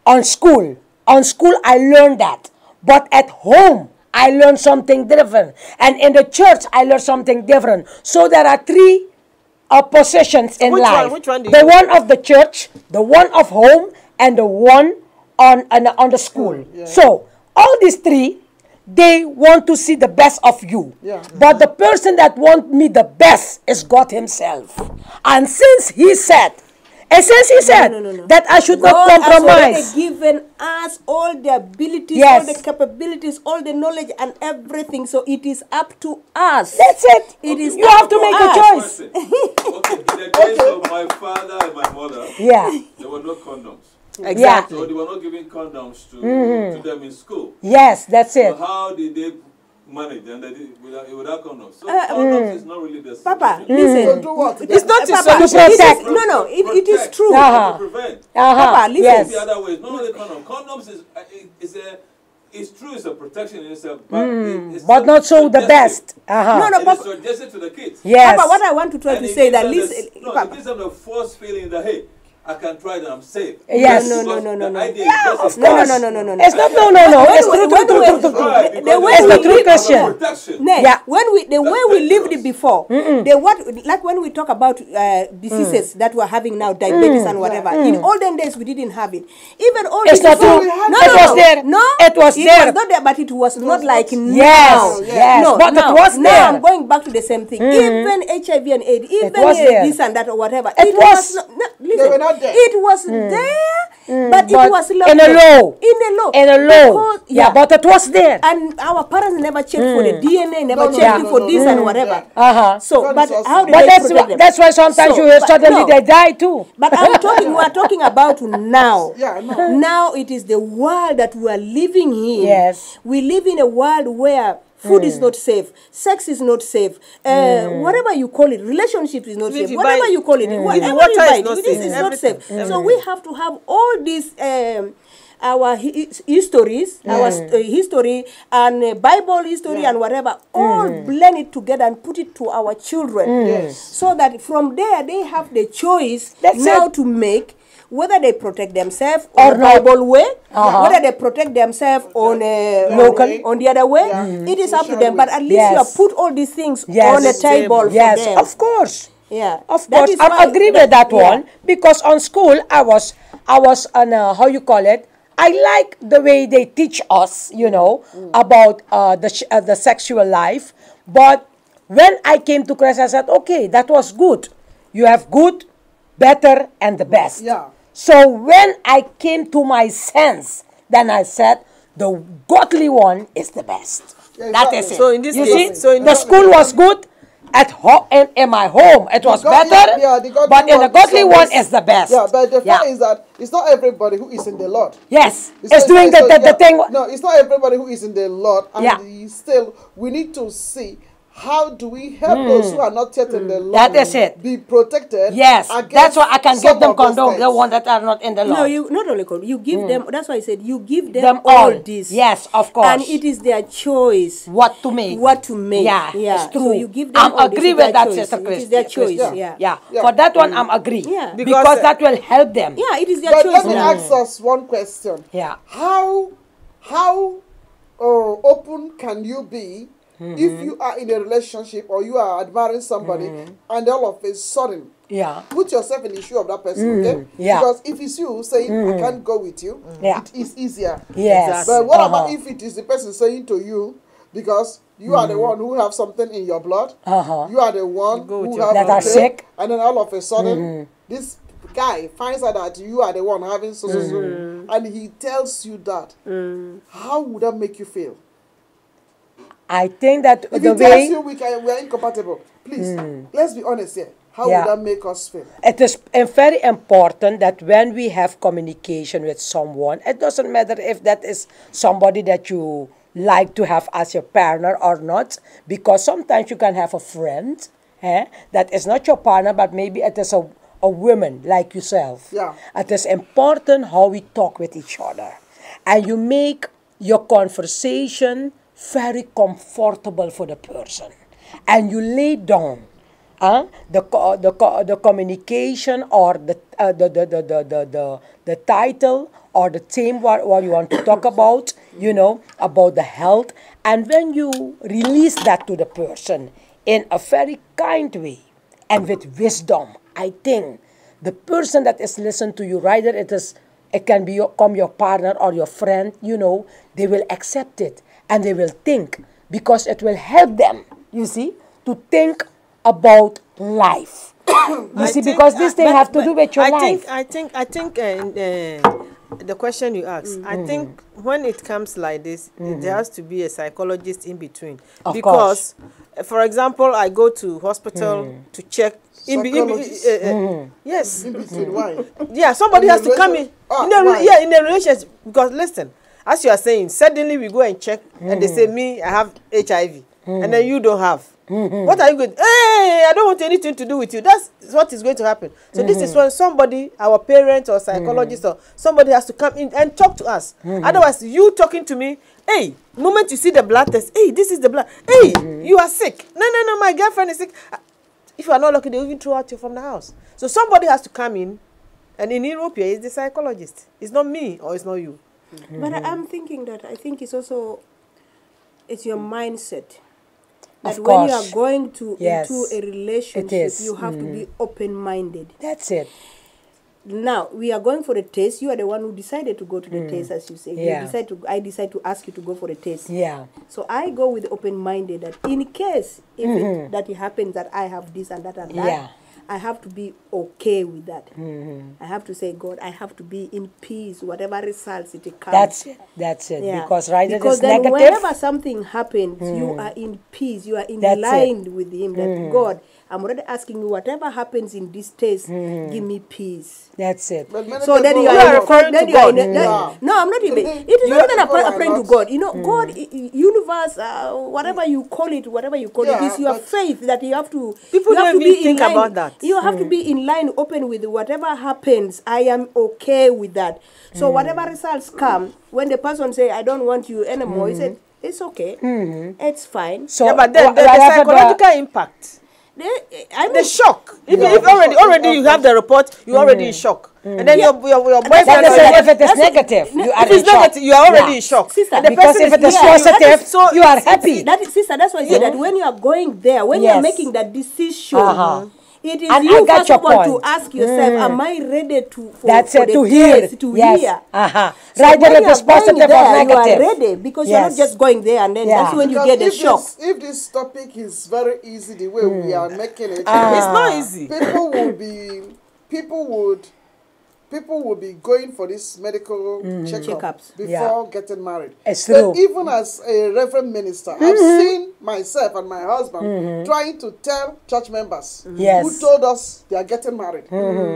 on school. On school, I learned that. But at home, I learned something different. And in the church, I learned something different. So there are three positions in Which life. one? Which one do the you- one of the church, the one of home, and the one on the school. So all these three, they want to see the best of you. Yeah. But the person that wants me the best is God himself. And since he said No. that I should not God has compromise. already given us all the abilities, Yes. all the capabilities, all the knowledge and everything. So it is up to us. That's it. It is You up have to make us. a choice. Okay, in the days of my father and my mother, Yeah. there were no condoms. Exactly. So they were not giving condoms to them in school. Yes, that's So it. how did they manage and without condoms. So condoms is not really the Papa, solution. listen. So do what? It's not Papa, a To solution. protect. No, it is true. To prevent. Papa, listen. Yes. The other way, not only condom. Condoms is it's true, it's a protection in itself, but it's But not so the best. No, And Papa. it's suggested to the kids. Yes. Papa, what I want to try And to it say gives that them listen, it Papa. gives them the false feeling that hey, I can try that I'm safe. Yes. No. The idea is Yeah, just of a- course. No. It's not no. It's When true. Right, The because way it's we a live- protection. Christian. Ne, Yeah. the way we lived dangerous. before, like when we talk about diseases that we're having now, diabetes and whatever. In olden days, we didn't have it. Even old It's not people- true. No, It was there. No, It was there. not there, but it was not like Yes, now. yes, No, but it now, was now there. I'm going back to the same thing. Even HIV and AIDS, even was there. this and that or whatever. It was. not, no, listen, were not there. It was there, but it was in a law. In a law. Because- Yeah, but it was there. and our parents never checked for the DNA, never No, checked no, for no, this no, and no, whatever. Uh-huh. So, God but is awesome. how did But they protect them? that's why sometimes So, you hear but suddenly no. they die too. But we are talking about now. Yeah, no. Now it is the world that we are living in. Yes. We live in a world where food is not safe, sex is not safe, whatever you call it, relationship is not If safe, you whatever buy- you call it, whatever water you buy, is not this safe. is not Everything. safe. So we have to have all these our histories, our history and Bible history and whatever, all blend it together and put it to our children. Yes. So that from there they have the choice That's now it. to make whether they protect themselves Or on the not. Bible way, whether they protect themselves on Local. on the other way. Yeah. It is up to Social them. But way. at least you have Yes. put all these things Yes. on the table for Yes, them. of course. Yeah, Of That course, is I why- agree with that yeah. one because on school I was on how you call it. I like the way they teach us, about the sexual life. But when I came to Christ, I said, okay, that was good. You have good, better, and the best. Yeah. So when I came to my sense, then I said, the godly one is the best. Yeah, That exactly. is it. So in this you case- see, so in the this- school was good. At home, in my home, it was God- better. yeah, the godly but in the one godly is one the is the best. Yeah, but the Yeah. fact is that it's not everybody who is in the Lord. Yes, it's not- doing the yeah, thing. No, it's not everybody who is in the Lord, and Yeah. still we need to see how do we help those who are not yet in the Lord. That is it. Be protected. Yes, against that's why I can some give them of those condom. The things. ones that are not in the Lord. No, you not only call, you give them. That's why I said you give them, Them all all. this. Yes, of course. And it is their choice What to make? what to make. Yeah, yeah. it's true. So you give them. I'm all this. agree It's with their that, choice. Sister It Christy. is their choice. Christy. Yeah. Yeah. Yeah. For that one, I'm agree. Yeah. Because Because, that will help them. Yeah, it is their But choice. let me now. ask us one question. Yeah. How open can you be if you are in a relationship or you are admiring somebody and all of a sudden Yeah. put yourself in the shoe of that person, okay? Yeah. Because if it's you saying I can't go with you, Yeah. it is easier. Yes. But what Uh-huh. about if it is the person saying to you, because you are the one who have something in your blood, you are the one go with who your have That a are pain, sick. and then all of a sudden this guy finds out that you are the one having so and he tells you that, how would that make you feel? I think that If the he tells way you we are incompatible, please, let's be honest here. How Yeah. would that make us feel? it is very important that when we have communication with someone, it doesn't matter if that is somebody that you like to have as your partner or not, because sometimes you can have a friend that is not your partner, but maybe it is a woman like yourself. Yeah. It is important how we talk with each other. And you make your conversation very comfortable for the person. And you lay down the communication or the title or the theme what you want to talk about, about the health. And when you release that to the person in a very kind way and with wisdom, I think the person that is listening to you, either it can become your partner or your friend, they will accept it and they will think, because it will help them, you see, to think about life. You see, because this thing have to do with your life. I think the question you asked, I think when it comes like this, there has to be a psychologist in between. Of Because, for example, I go to hospital to check. Yes. In between, why? Yeah, somebody In has the to come in. relation- In a why? in a relationship. Because listen, as you are saying, suddenly we go and check, and they say, me, I have HIV, and then you don't have. What are you going? Hey, I don't want anything to do with you. That's what is going to happen. So this is when somebody, our parents or psychologist or somebody has to come in and talk to us. Otherwise, you talking to me, hey, moment you see the blood test, hey, this is the blood. Hey, you are sick. No, my girlfriend is sick. If you are not lucky, they will even throw out you from the house. So somebody has to come in, and in Europe, it's the psychologist. It's not me or it's not you. But I'm thinking that I think it's also it's your mindset. That Of when you are course. going to Yes. into a relationship, is. you have to be open-minded. That's it. Now we are going for a test. You are the one who decided to go to the test, as you say. Yeah. I decide to ask you to go for a test. Yeah. So I go with open-minded that in case if that it happens that I have this and that and that, Yeah. I have to be okay with that. I have to say, God, I have to be in peace, whatever results it comes. That's it. That's it. Yeah. Because right, it because is then negative. whenever something happens, you are in peace, you are in That's line with Him. That God, I'm already asking you, whatever happens in this test, give me peace. That's it. But many So then people you You are are in referring then to you are God. in no, I'm not even. It is not even people are praying to not- God. You know, God, universe, whatever you call it, Yeah, is your but- faith that you have to. People you have don't to even be think in line, about that. You have to be in line, open with whatever happens. I am okay with that. So whatever results come, when the person say, "I don't want you anymore," he said, "It's okay, it's fine." So, Yeah, but then the whatever psychological impact, I the mean, shock. If the already shock, you have the report, you're already in shock. And then your that boyfriend is or your if it is that's- negative, you are if it's in shock. negative, you are already Yeah. in shock. Sister, And the Because person if it is yeah, positive, that is so you are happy. That is, sister, that's why I say that when you are going there, when you are Yes. making that decision, it is And I you got first your of all to point. ask yourself, am I ready to for, That's for it, the to hear. test, to Yes. hear? Right, So when whether you it is are going positive there, or you are negative. ready because you're not Yes. just going there and then Yeah. that's when you Because get the if shock. if this topic is very easy the way we are making it, it's not easy. people will be going for this medical checkup Checkups. before getting married. It's So true. even as a reverend minister, I've seen myself and my husband trying to tell church members Yes. who told us they are getting married.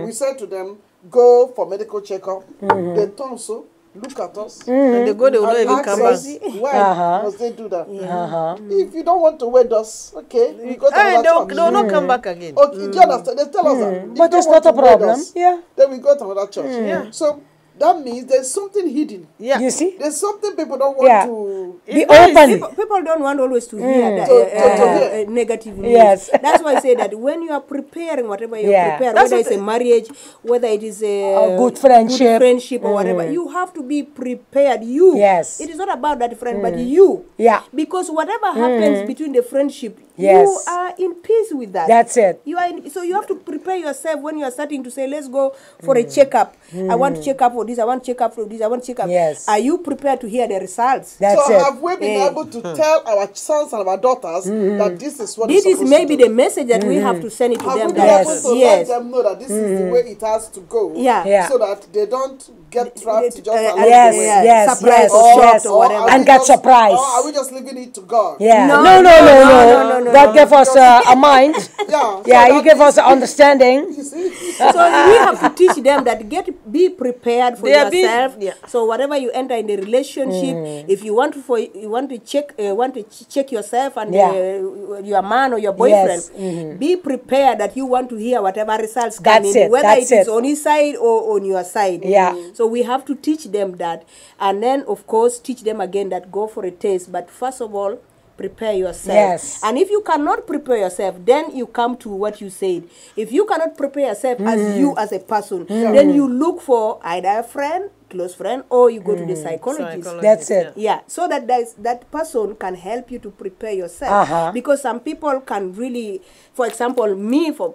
We said to them, go for medical checkup. They turn so, look at us. And they go, they will not and even ask come back. us, why must they do that? Uh-huh. If you don't want to wed us, okay, we go to And another they church. will not come back again. Okay, do you understand? They tell us that. If you But don't it's want not a to wed problem. us, Yeah. then we go to another church. Yeah. So that means there's something hidden. Yeah. You see? There's something people don't want Yeah. to. Be It's not open. easy. People don't want always to hear that, To hear. negative news. Yes. That's why I say that when you are preparing whatever you Yeah. prepare, That's whether it's what a marriage, whether it is a good friendship. or whatever, you have to be prepared. You. Yes. It is not about that friend, but you. Yeah. Because whatever happens between the friendship, Yes. you are in peace with that. That's it. You are so you have to prepare yourself when you are starting to say, let's go for a checkup. I want to check up for this. I want to check up for this. I want to check up. Yes. Are you prepared to hear the results? That's So it. have we been able to tell our sons and our daughters that this is what This they're is supposed maybe to do? the message that we have to send it to Have them. we been that- able to let yes. them know that this is the way it has to go? Yeah. Yeah. So that they don't get trapped just along Yes, the way. yes, surprise yes, or yes. shocked or whatever. are And we get just- surprised. Or are we just leaving it to God? Yeah. No, No, no, no, no. no, God gave us a mind. Yeah. Yeah, so He that gave us is- understanding. You see? So we have to teach them that be prepared for They are being- yourself. yeah. So whatever you enter in the relationship, if you want to check yourself and your man or your boyfriend, Yes. be prepared that you want to hear whatever results come That's in, it, whether that's it is it. on his side or on your side. Yeah. So we have to teach them that, and then of course teach them again that go for a test. But first of all, prepare yourself. Yes. And if you cannot prepare yourself, then you come to what you said. If you cannot prepare yourself as you as a person, then you look for either a friend, close friend, or you go to the psychologist. That's it. Yeah, so that that person can help you to prepare yourself. Uh-huh. Because some people can really, for example,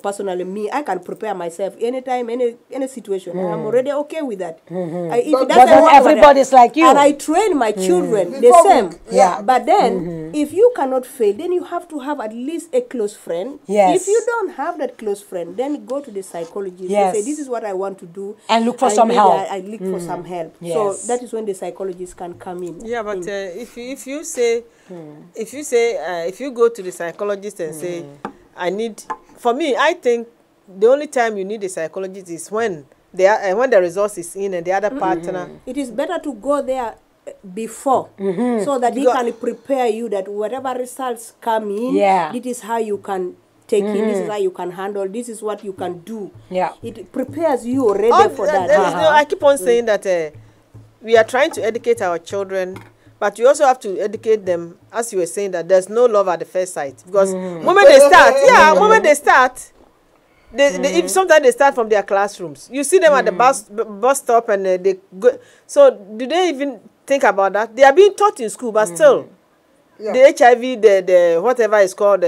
personally, I can prepare myself anytime, any situation. I'm already okay with that. If it But doesn't then work for them- everybody's like you. And I train my children the Before we- same. yeah. But then, if you cannot fail, then you have to have at least a close friend. Yes. If you don't have that close friend, then go to the psychologist. Yes. Say, this is what I want to do. And look for I some need help. I look for some help. Yes. So that is when the psychologist can come in. Yeah, but if you say if you go to the psychologist and say, I need, for me, I think the only time you need a psychologist is when the results is in and the other partner. It is better to go there before, so that he can prepare you that whatever results come in, this is how you can take in, this is how you can handle, this is what you can do. It prepares you already for that. I keep on saying that we are trying to educate our children, but you also have to educate them, as you were saying, that there's no love at the first sight. Because moment they start, if sometimes they start from their classrooms. You see them at the bus stop and they go. So do they even think about that? They are being taught in school, but still, the HIV, the whatever is called,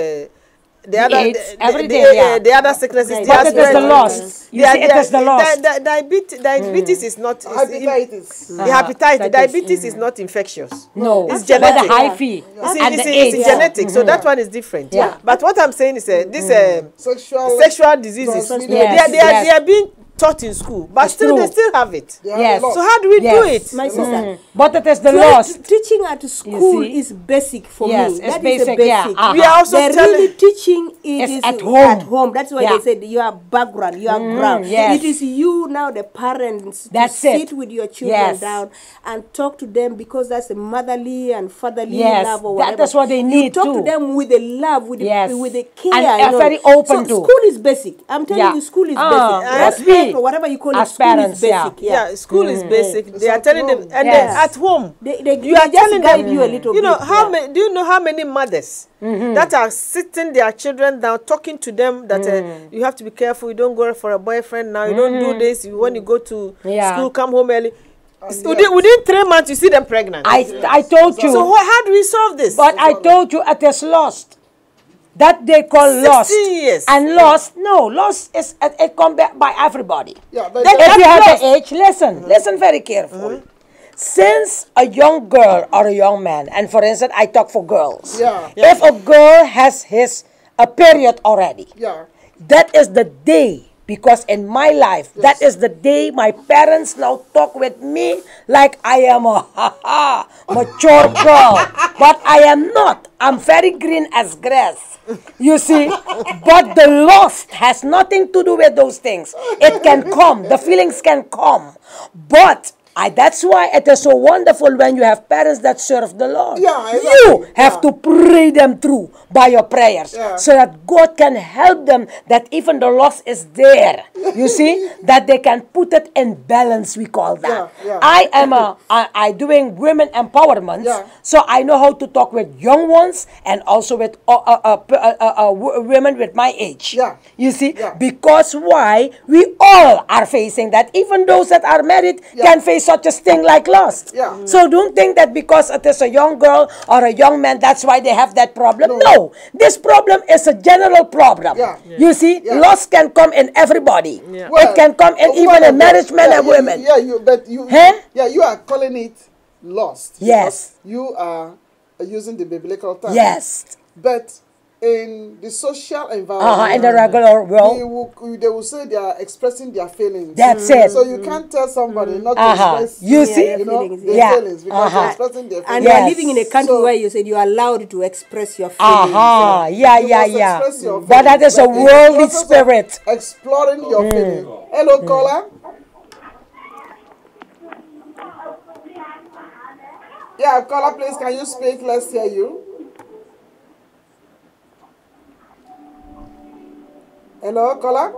the other AIDS, the other sicknesses. But it is the loss. You see, it is the loss. Diabetes is not. Hepatitis. Diabetes is not infectious. No, it's genetic. But the high fee and the AIDS. It's genetic, so that one is different. But what I'm saying is this sexual diseases. They are being taught in school, but still they still have it. Yes. So how do we do it? My sister. But it is the loss. Teaching at school is basic for me. It's That basic, is a basic. We are also They're really teaching it is at home. That's why they said your background, your ground. Yes. It is you now, the parents, That's to sit with your children down and talk to them, because that's a motherly and fatherly love or whatever. That's what they need. You talk to them with the love, with the care. And very open to. School is basic. I'm telling you, school is basic. Or whatever you call it, school parents, is basic. School is basic. They are telling them, and then at home, you are telling them you a little bit. You know how many? Do you know how many mothers that are sitting their children down, talking to them that you have to be careful. You don't go for a boyfriend now. You don't do this. When you go to school, come home early. Within 3 months, you see them pregnant. I told you. So how do we solve this? But I told you it is lost. That they call lost. Years. And lost is it come back by everybody. Yeah, but if you have the age, listen very carefully. Since a young girl or a young man, and for instance, I talk for girls. If a girl has a period already, that is the day. Because in my life, that is the day my parents now talk with me like I am a mature girl. But I am not. I'm very green as grass. You see? But the loss has nothing to do with those things. It can come. The feelings can come. But that's why it is so wonderful when you have parents that serve the Lord. You have to pray them through by your prayers so that God can help them, that even the loss is there. You see? That they can put it in balance, we call that. I am doing women empowerment, so I know how to talk with young ones and also with women with my age. You see? Because why? We all are facing that. Even those that are married can face such a thing like lust. So don't think that because it is a young girl or a young man, that's why they have that problem. No. This problem is a general problem. You see, lust can come in everybody. Well, it can come in even in marriage men and women. You are calling it lust. Yes. You are using the biblical term. Yes. But in the social environment, in the regular world, they will say they are expressing their feelings. That's it. So you can't tell somebody not to express their feelings because they're expressing their feelings. And you are living in a country where you said you are allowed to express your feelings. But that is a worldly spirit. Exploring your feelings. Hello, caller. Yeah, caller, please, can you speak? Let's hear you. Hello, caller?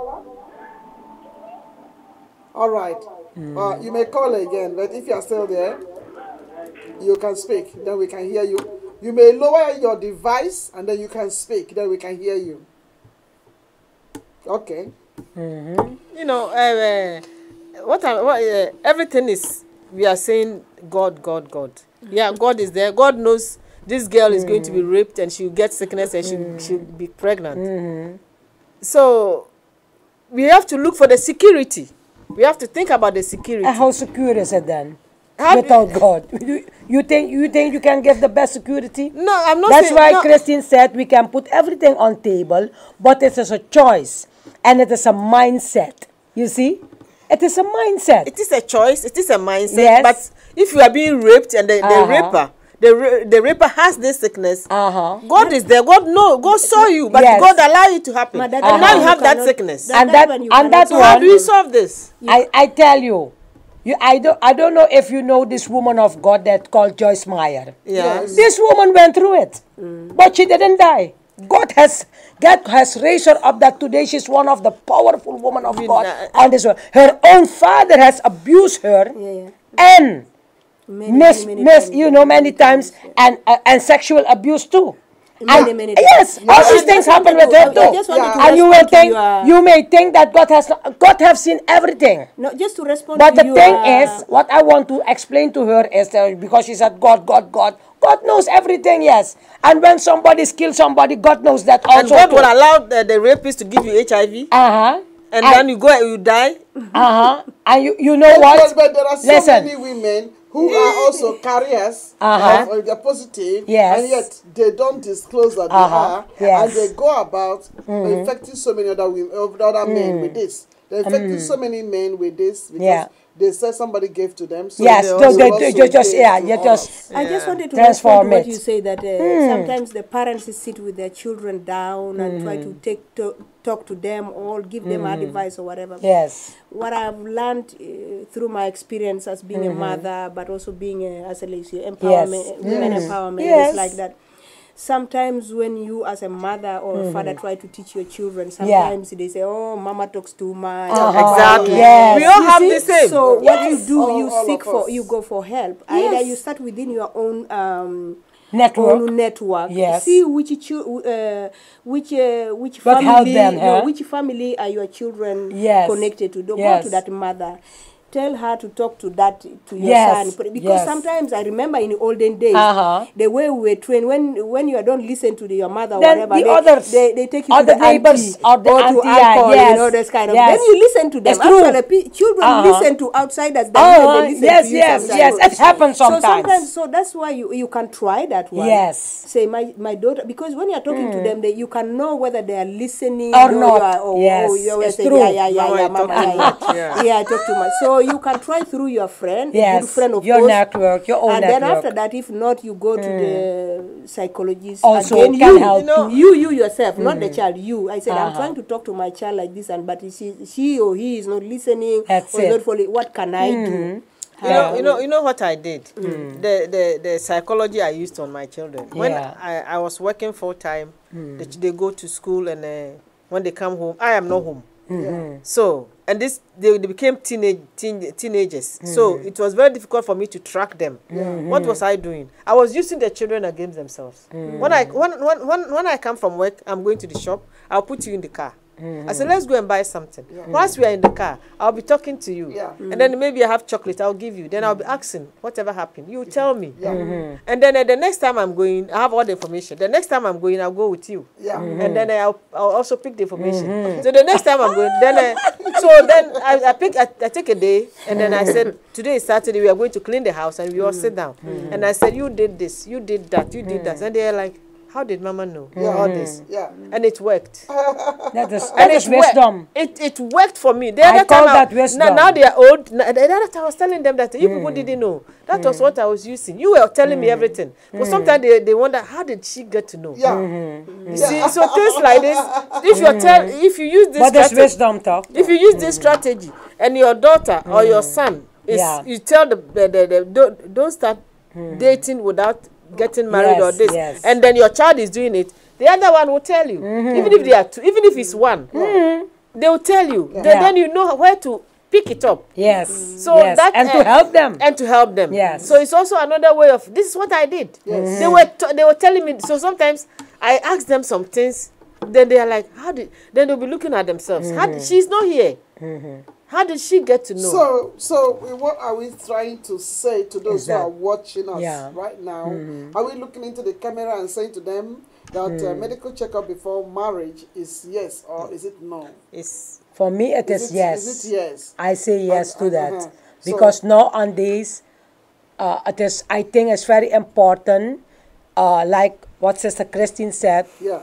All right. You may call again, but if you are still there, you can speak. Then we can hear you. You may lower your device, and then you can speak. Then we can hear you. Okay. You know, everything is, we are saying God, God, God. Yeah, God is there. God knows this girl is going to be raped and she'll get sickness and she'll be pregnant. So we have to look for the security. We have to think about the security. How secure is it then? Without God, you think you can get the best security? No, I'm not. That's why Christine said we can put everything on table, but it is a choice and it is a mindset. You see, it is a mindset. It is a choice. It is a mindset. Yes. But if you are being raped and the raper has this sickness, God is there. God saw you, but God allowed it to happen. And now you have that sickness. So how do we solve this? I tell you, I don't know if you know this woman of God that called Joyce Meyer. Yeah. Yes. This woman went through it, but she didn't die. God has raised her up that today she's one of the powerful women of God on this world. Her own father has abused her and many times and sexual abuse too. Many Yes, all these things happen with her too. I just wanted to And you will respond to think, your- you may think that God have seen everything. No, just to respond But to the you. thing is, what I want to explain to her is because she said God knows everything, yes. And when somebody's killed somebody, God knows that also. And God too. will allow the rapist to give you HIV, Uh-huh. and then you go and you die. Uh-huh. And you know what? But there are so Listen. many women who are also carriers Uh-huh. of they're positive, Yes. and yet they don't disclose that Uh-huh. they are, Yes. and they go about infecting so many other men with this. They're infecting so many men with this because Yeah. they said somebody gave to them. So Yes, they they also just gave to just us. I just wanted to Transform respond to what it. you say that sometimes the parents sit with their children down and try to talk to them or give them advice or whatever. Yes. What I've learned through my experience as being a mother, but also being as a lady, empowerment, women empowerment, Yes. is like that. Sometimes when you as a mother or a father try to teach your children, sometimes they say, oh, mama talks too much. Exactly. Yes. We all You have see? the same. So what you do, you All seek of for, us. you go for help. Yes. Either you start within your own Network. own network. Yes. See which But help family, them, huh? which family are your children Yes. connected to. Don't Yes. go to that mother. Tell her to talk to your Yes. son, because Yes. sometimes I remember in the olden days the way we were trained, when you don't listen to your mother or Then whatever, the others, they take you or to the the neighbors, auntie or the to auntie, yeah, alcohol, yes, this kind of. yes. Then you listen to them. It's true. Actually, children listen to outsiders than even they listen yes, to you yes, sometimes. yes. It happens sometimes. So that's why you can try that one. Yes. Say my daughter, because when you're talking to them, you can know whether they are listening Or you not. are- Yes, you always it's say, true. Yeah, Mama, you mama, talk too much, yeah. yeah, I talk too much. So you can try through your friend, a Yes, good friend of your course, network, your own and then network. after that, if not, you go to the psychologist. Also Again, can you, help too. you yourself, not the child. You, I said, I'm Uh-huh. trying to talk to my child like this, and but she or he is not listening. That's or is it. not following. What can I do? You know what I did? The psychology I used on my children. When Yeah. I was working full time, they go to school, and when they come home, I am not home. So, and they became teenagers. So it was very difficult for me to track them. What was I doing? I was using the children against themselves. When I come from work, I'm going to the shop. I'll put you in the car. I said, let's go and buy something. Once we are in the car, I'll be talking to you. Yeah. And then maybe I have chocolate, I'll give you. Then I'll be asking, whatever happened. You tell me. Yeah. And then the next time I'm going, I have all the information. The next time I'm going, I'll go with you. Yeah. And then I'll also pick the information. So the next time I'm going, then I take a day, and then I said, today is Saturday, we are going to clean the house, and we all sit down. And I said, you did this, you did that, you did that. And they're like, how did Mama know all this? Yeah. And it worked. That And is it worked. wisdom. It worked for me. The I other call time that wisdom. Now they are old. The other time I was telling them that you people didn't know. That was what I was using. You were telling me everything. But sometimes they wonder, how did she get to know? Yeah. You see, so things like this, if you use this But there's strategy, wisdom talk. if you use this strategy, and your daughter or your son is, Yeah. you tell don't start dating without getting married or Yes, this, yes. and then your child is doing it, the other one will tell you, even if they are two, even if it's one, they will tell you. Then you know where to pick it up. Yes. So yes. that and to help them. and to help them. Yes. So it's also another way of, this is what I did. Yes. They were telling me. So sometimes I ask them some things. Then they are like, then they'll be looking at themselves. She's not here. How did she get to know? So what are we trying to say to those who are watching us Yeah. right now? Are we looking into the camera and saying to them that medical checkup before marriage is yes or is it no? It's For me, it is yes. Is it yes? I say yes to that. So- Because nowadays, it is, I think it's very important, like what Sister Christine said, Yeah.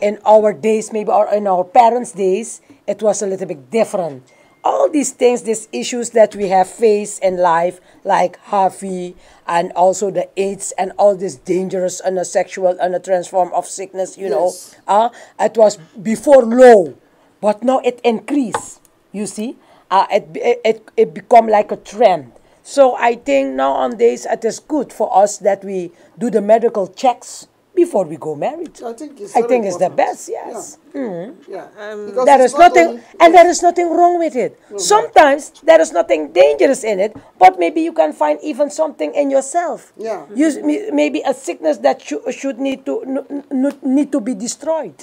in our days, maybe, or in our parents' days, it was a little bit different. All these things, these issues that we have faced in life, like HIV and also the AIDS and all this dangerous and a sexual and a transform of sickness, you Yes. know, it was before low, but now it increased, you see. it become like a trend. So I think nowadays it is good for us that we do the medical checks before we go married. I think it's I very think it's the important. best, yes. Yeah. Because There it's is not nothing, only- and there is nothing wrong with it. Sometimes there is nothing dangerous in it, but maybe you can find even something in yourself. Yeah. Maybe a sickness that should need to be destroyed.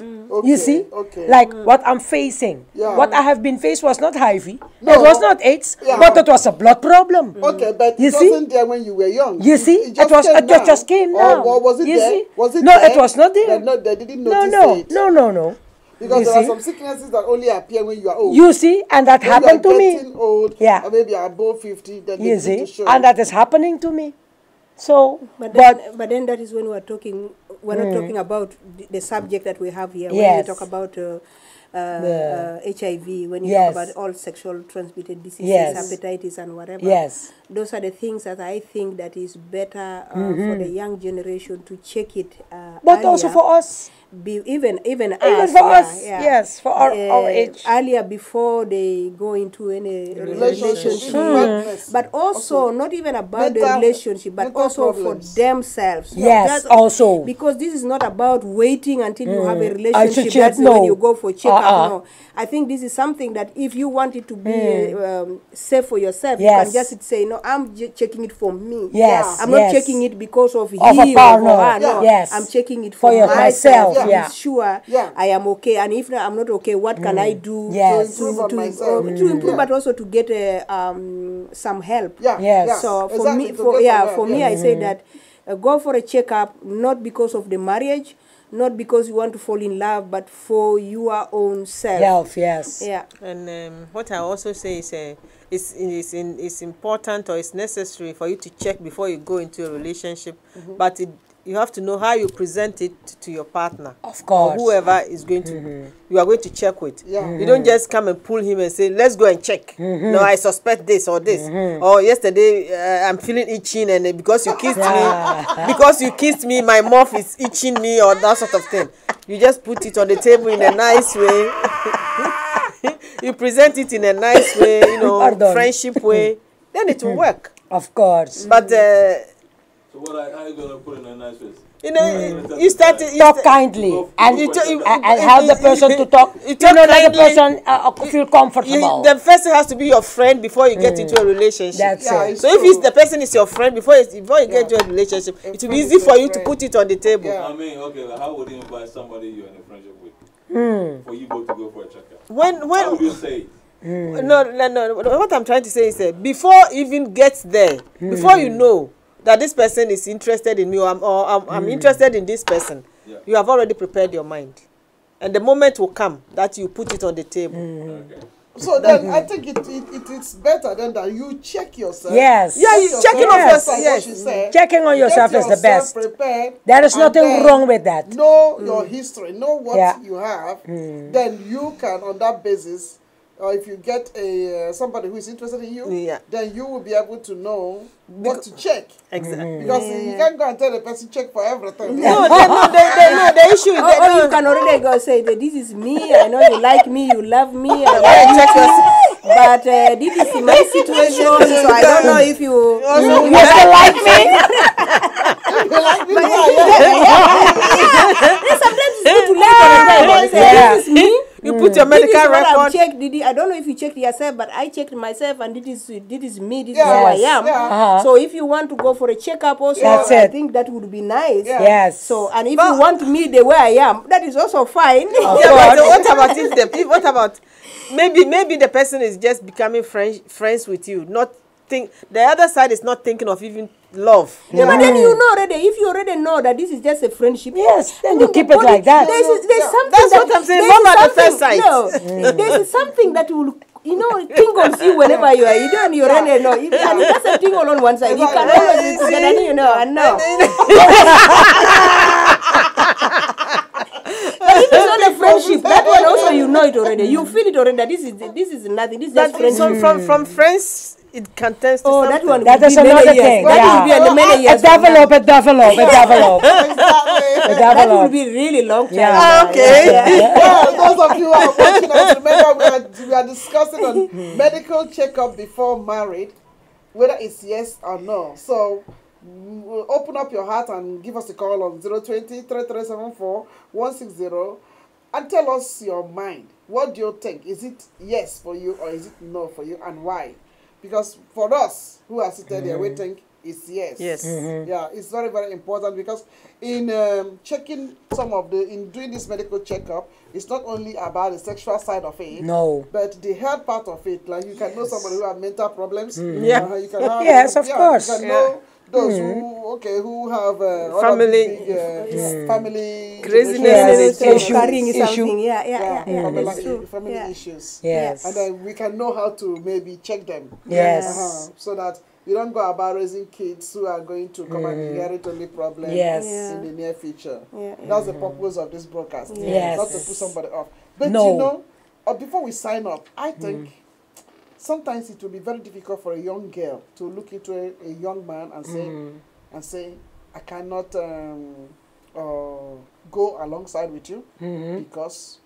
You see, okay. like what I'm facing. Yeah. What I have been faced was not HIV. No. It was not AIDS, Yeah. but it was a blood problem. Okay, but You it see? wasn't there when you were young. You see, it just came now. Or was it You there? see? Was it No, there? it was not there. They didn't No, notice it. no. Because You there are see? some sicknesses that only appear when you are old. You see, and that When happened you to are me. getting old, Yeah. or maybe you are above 50, then they You need see, to show. and that is happening to me. So, But but then that is when we're talking. We're not talking about the subject that we have here. When Yes. we talk about The- HIV, when you Yes. talk about all sexual transmitted diseases, Yes. hepatitis, and whatever. Yes. Those are the things that I think that is better for the young generation to check it. but also earlier. for us, Even even us, for yeah, us, yeah. yes, for our age. Earlier before they go into any relationship. Madness. But also, not even about the mental- relationship, but mental also problems. for themselves. Yes, also. Because this is not about waiting until you have a I relationship. should That's no. when you go for checkup. Uh-uh. No, I think this is something that if you want it to be safe for yourself, you Yes. can just say, no, I'm checking it for me. Yes, I'm not yes. checking it because of a he or partner. for her. No, Yes. I'm checking it For for myself, myself. yeah. To be sure Yeah. I am okay. And if I'm not okay, what can I do Yes. To improve on myself. to improve, Yeah. but also to get some help. Yeah. Yes. yeah. So for Exactly, me, to get somewhere, for me, yeah. I say that go for a checkup, not because of the marriage, not because you want to fall in love, but for your own self. Health, yes. Yeah. And what I also say is it's important or it's necessary for you to check before you go into a relationship, but you have to know how you present it to your partner. Of course. Or whoever is going to, you are going to check with. Yeah. You don't just come and pull him and say, let's go and check. No, I suspect this or this. Or yesterday, I'm feeling itching and because you kissed me, my mouth is itching me or that sort of thing. You just put it on the table in a nice way. You present it in a nice way, Pardon. friendship way. Then it will work. Of course. But So how are you gonna put in a nice face? you start to Talk kindly and help the person to talk. You talk let the kindly. person feel comfortable. The first has to be your friend before you get into a relationship. That's Yeah, it. it's So if true. the person is your friend before you get into a relationship, it will be easy for you to put it on the table. Yeah. I mean, okay, but how would you invite somebody you're in a friendship with for you both to go for a checkup? When How would you say it? no. What I'm trying to say is that before even gets there, before you know that this person is interested in me or I'm interested in this person, Yeah. you have already prepared your mind, and the moment will come that you put it on the table. Okay. So then I think it is better then that you check yourself. Yes. Yeah, you Check checking yourself, on Yes. yourself. like Yes. what she said. Checking on yourself Get is the best. Prepared, There is and nothing then wrong with that. Know your history, know what Yeah. you have. Then you can, on that basis, or if you get somebody who is interested in you, Yeah. then you will be able to know what to check. Exactly. Because you can't go and tell the person check for everything. No, the issue is that Or you can already go say that this is me. I know you like me, you love me, I Yeah, love check you, yourself. but this is my situation, so I don't know if you. You still like me? Sometimes it's good to let on say Yeah. this is me. you put your This is medical what I've record. checked. I don't know if you checked yourself, but I checked myself, and this is me. This is Yes, who I am. yeah. Uh-huh. So if you want to go for a checkup, also, That's I it. think that would be nice. Yeah. Yes. So, and if you want me the way I am, that is also fine. Yeah, but what about what about maybe the person is just becoming friends with you, not think the other side is not thinking of even love. Yeah, but then you know already. If you already know that this is just a friendship, Yes, then I you think keep the it body- like that. There's something. That's that, what I'm saying, there's love at the first something- sight. No, there's something that will, tingles you whenever you are. You don't. You already know. And it doesn't tingle on one side. You can always be together. You know. And now. But if it's not a friendship, that one also you know it already. You feel it already. That this is nothing. This is just But friendship. from friends it contains to Oh, something. that one. That will is be many another years. thing. That Yeah. will be in many years. from now. Develop. Exactly. That will be really long time. Yeah. now. Okay. Yeah, those of you who are watching us, remember we are discussing on medical checkup before married, whether it's yes or no. So open up your heart and give us a call on 020-3374-160 and tell us your mind. What do you think? Is it yes for you or is it no for you, and why? Because for us who are seated here, we think it's yes. Yes. Yeah, it's very, very important because in checking in doing this medical checkup, it's not only about the sexual side of it. No. But the health part of it, like you can know somebody who have mental problems. Yeah. You can have, Yes, of course. You can know those who have Family- family Craziness. generations, Carrying Issue. something. Yeah. family, That's true. family Yeah. issues. Yes. And then we can know how to maybe check them. Yes. So that you don't go about raising kids who are going to come and inherit only problems Yes. Yeah. in the near future. Yeah. That's the purpose of this broadcast. Yes. Not to put somebody off. But No. you know, before we sign up, I think sometimes it will be very difficult for a young girl to look into a young man and say, I cannot go alongside with you because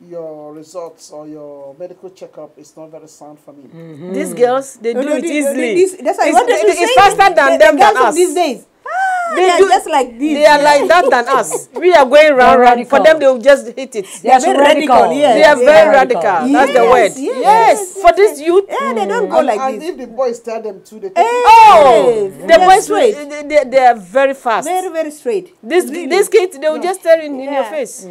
your results or your medical checkup is not very sound for me. These girls, they do it easily. That's why I It's- wanted to say. it's faster than them the than girls of us. these days. They They are do- just like this. They are like that than us. We are going round. For radical. them, they will just hit it. Yes, very radical. radical, yes. They are Yeah. very radical. That's the Yes, word. yes, Yes. For this youth, Yeah, they don't go like And this. if the boys tell them to, they take it. oh, They the are boys, straight. they are very fast. Very, very straight. These kids, they will just stare in your Yeah. face.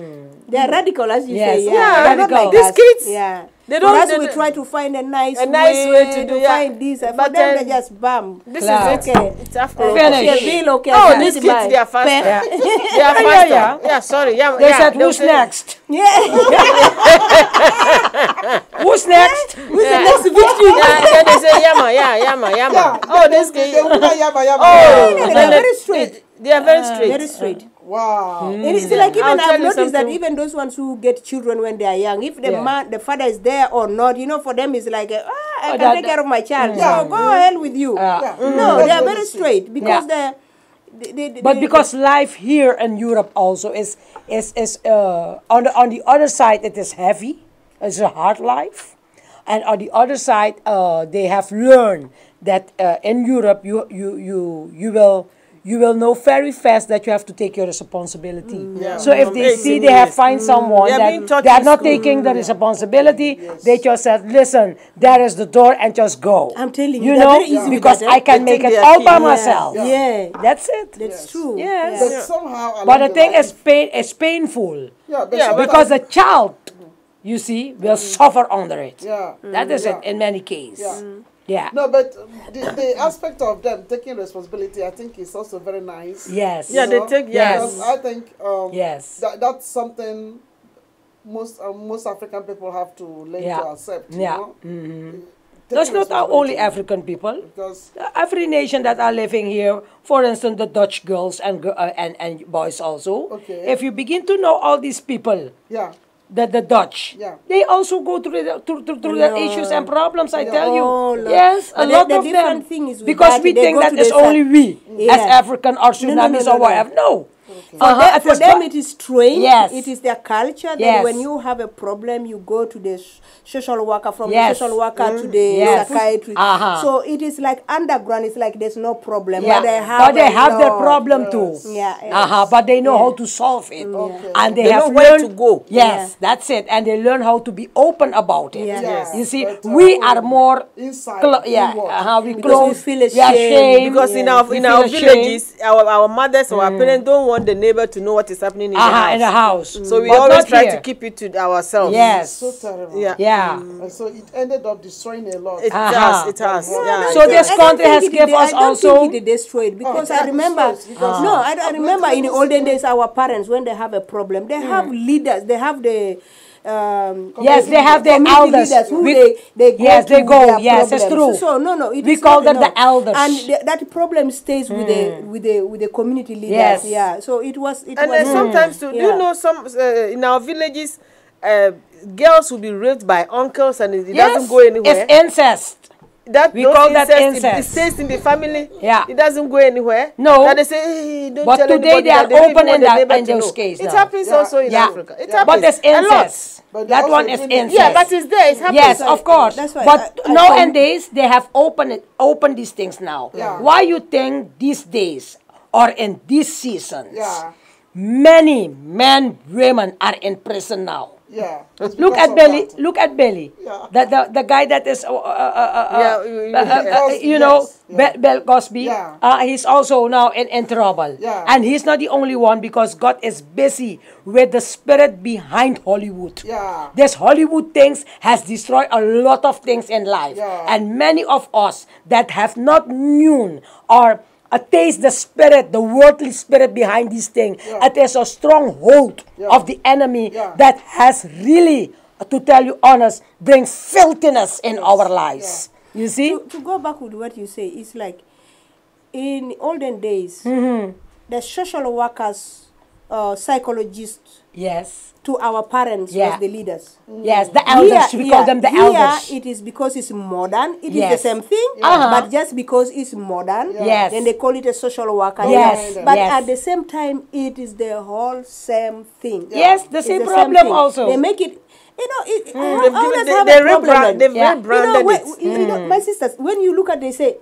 They are radical, as you Yes. say. Yeah, Yeah, they're not radical. like These us. kids, Yeah. they For don't- us, they we don't- try to find a nice way to do, yeah. find this. For But them, then- they just bam. This Class. is it. Okay. It's after Finish. Okay, real okay. Oh, yeah. these kids, they are faster. Yeah. They are faster. yeah. Yeah, sorry. Yeah, They yeah, said, they'll who's say- next? Yeah. Who's next? Yeah. Yeah, then they say yama, yama. Oh, this They kid. will not yabba, yabba, Oh, yabba. They then are very straight. They are very straight. Very straight. Wow. And it's like even I'll tell I've you noticed that something. even those ones who get children when they are young, if the Yeah. the father is there or not, for them it's like, I can that- take care of my child. Yeah. So go ahead with you. Yeah. No, That's they are very very sweet. straight because Yeah. they But because life here in Europe also is on the other side it is heavy, it's a hard life, and on the other side they have learned that in Europe you will know very fast that you have to take your responsibility. Yeah. So if From they 18 see they have years. find someone They are that being taught they are in not school. taking the responsibility, they just said, listen, there is the door and just go. I'm telling you you, they're know, very easy with because that, eh? I can They make think it they are all by king. myself. Yeah. That's it. That's true. Yes. But Yeah. somehow, along But the thing line- is painful. yeah, but Yeah, sometimes- Because the child, you see, will suffer under it. yeah, That is yeah. it in many cases. Yeah. Yeah. No, but the aspect of them taking responsibility, I think, is also very nice. Yes. Yeah, they take- yes. Because I think Yes. that's something most African people have to learn Yeah. to accept. You Yeah. know? That's Taking not only responsibility. African people. Because Every nation that are living here, for instance, the Dutch girls and boys also. Okay. If you begin to know all these people, yeah, the Dutch, Yeah. they also go through the issues and problems. I tell you, Oh, Lord. yes, a But lot the of them. different thing is with Because that, we they think go that to it's the only side. we as Yeah. African or Sudanese no, or whatever. No. For them, it is strange. Yes. It is their culture. Then Yes. when you have a problem, you go to the social worker. From Yes. the social worker to the Yes. psychiatrist. Uh-huh. So it is like underground. It's like there's no problem. Yeah. But they have, their a lot. problem too. Yeah, yes. But they know how to solve it. Okay. And they They have know where learned to go. Yes, that's it. And they learn how to be open about it. Yeah. Yes. You see, But, we are more inside, yeah, inward. we Because close. we feel We are ashamed. ashamed. Because in our We in feel our ashamed. villages, our mothers or our parents don't want the neighbor to know what is happening in the house. in the house. So we But always not try here. to keep it to ourselves. Yes. So terrible. Yeah. Yeah. And so it ended up destroying a lot. It Uh-huh. has. It has. Yeah. Yeah. So this country has given us I don't also. think it destroyed because yeah, I remember. destroys, because- No, I remember in the olden days, our parents when they have a problem, they have leaders. They have the. Yes, they have their community elders. leaders who We- they go Yes, they to go. their Yes, it's problems. true. So no, it We is call not them the enough. elders. and that problem stays with the community leaders. Yes. Yeah, so it was. It And was sometimes, too, do you Yeah. know some in our villages, girls will be raped by uncles and it Yes, doesn't go anywhere. it's incest. that We those call that incest, It incest. stays in the family. Yeah. It doesn't go anywhere. No. That they say, hey, don't But tell today anybody they are that don't open even in want the that neighbor in to those know. cases It now. happens Yeah. also in Yeah. Africa. It Yeah. happens But there's a lot. incest. But That also one is doing it- incest. Yeah, but it's there. It happens. Yes, of course. That's why But I nowadays they have opened these things now. Yeah. Why you think these days or in these seasons, Yeah. many men, women are in prison now? Yeah. It's Look because at of Billy. that. Look at Billy. Yeah. The guy that is Because- you know, yes, yeah. Bill Cosby. Yeah. He's also now in trouble. Yeah. And he's not the only one because God is busy with the spirit behind Hollywood. Yeah. This Hollywood things has destroyed a lot of things in life. Yeah. And many of us that have not known or taste the spirit, the worldly spirit behind these things. Yeah. It is a stronghold Yeah. of the enemy Yeah. that has really, to tell you honest, bring filthiness in our lives. You see? To go back with what you say, it's like in olden days, the social workers, psychologists Yes. to our parents Yeah. was the leaders. Yes, the elders. We call them the elders. Here it is because it's modern. It is Yes. the same thing, but just because it's modern, Yes. then they call it a social worker. Yes, But yes. at the same time, it is the whole same thing. Yes, the It's same the problem thing. also. They make it. You know, They've how given- does they- have they a problem rebrand- then? they've You know, rebranded it. you know, my sisters, when you look at, they say,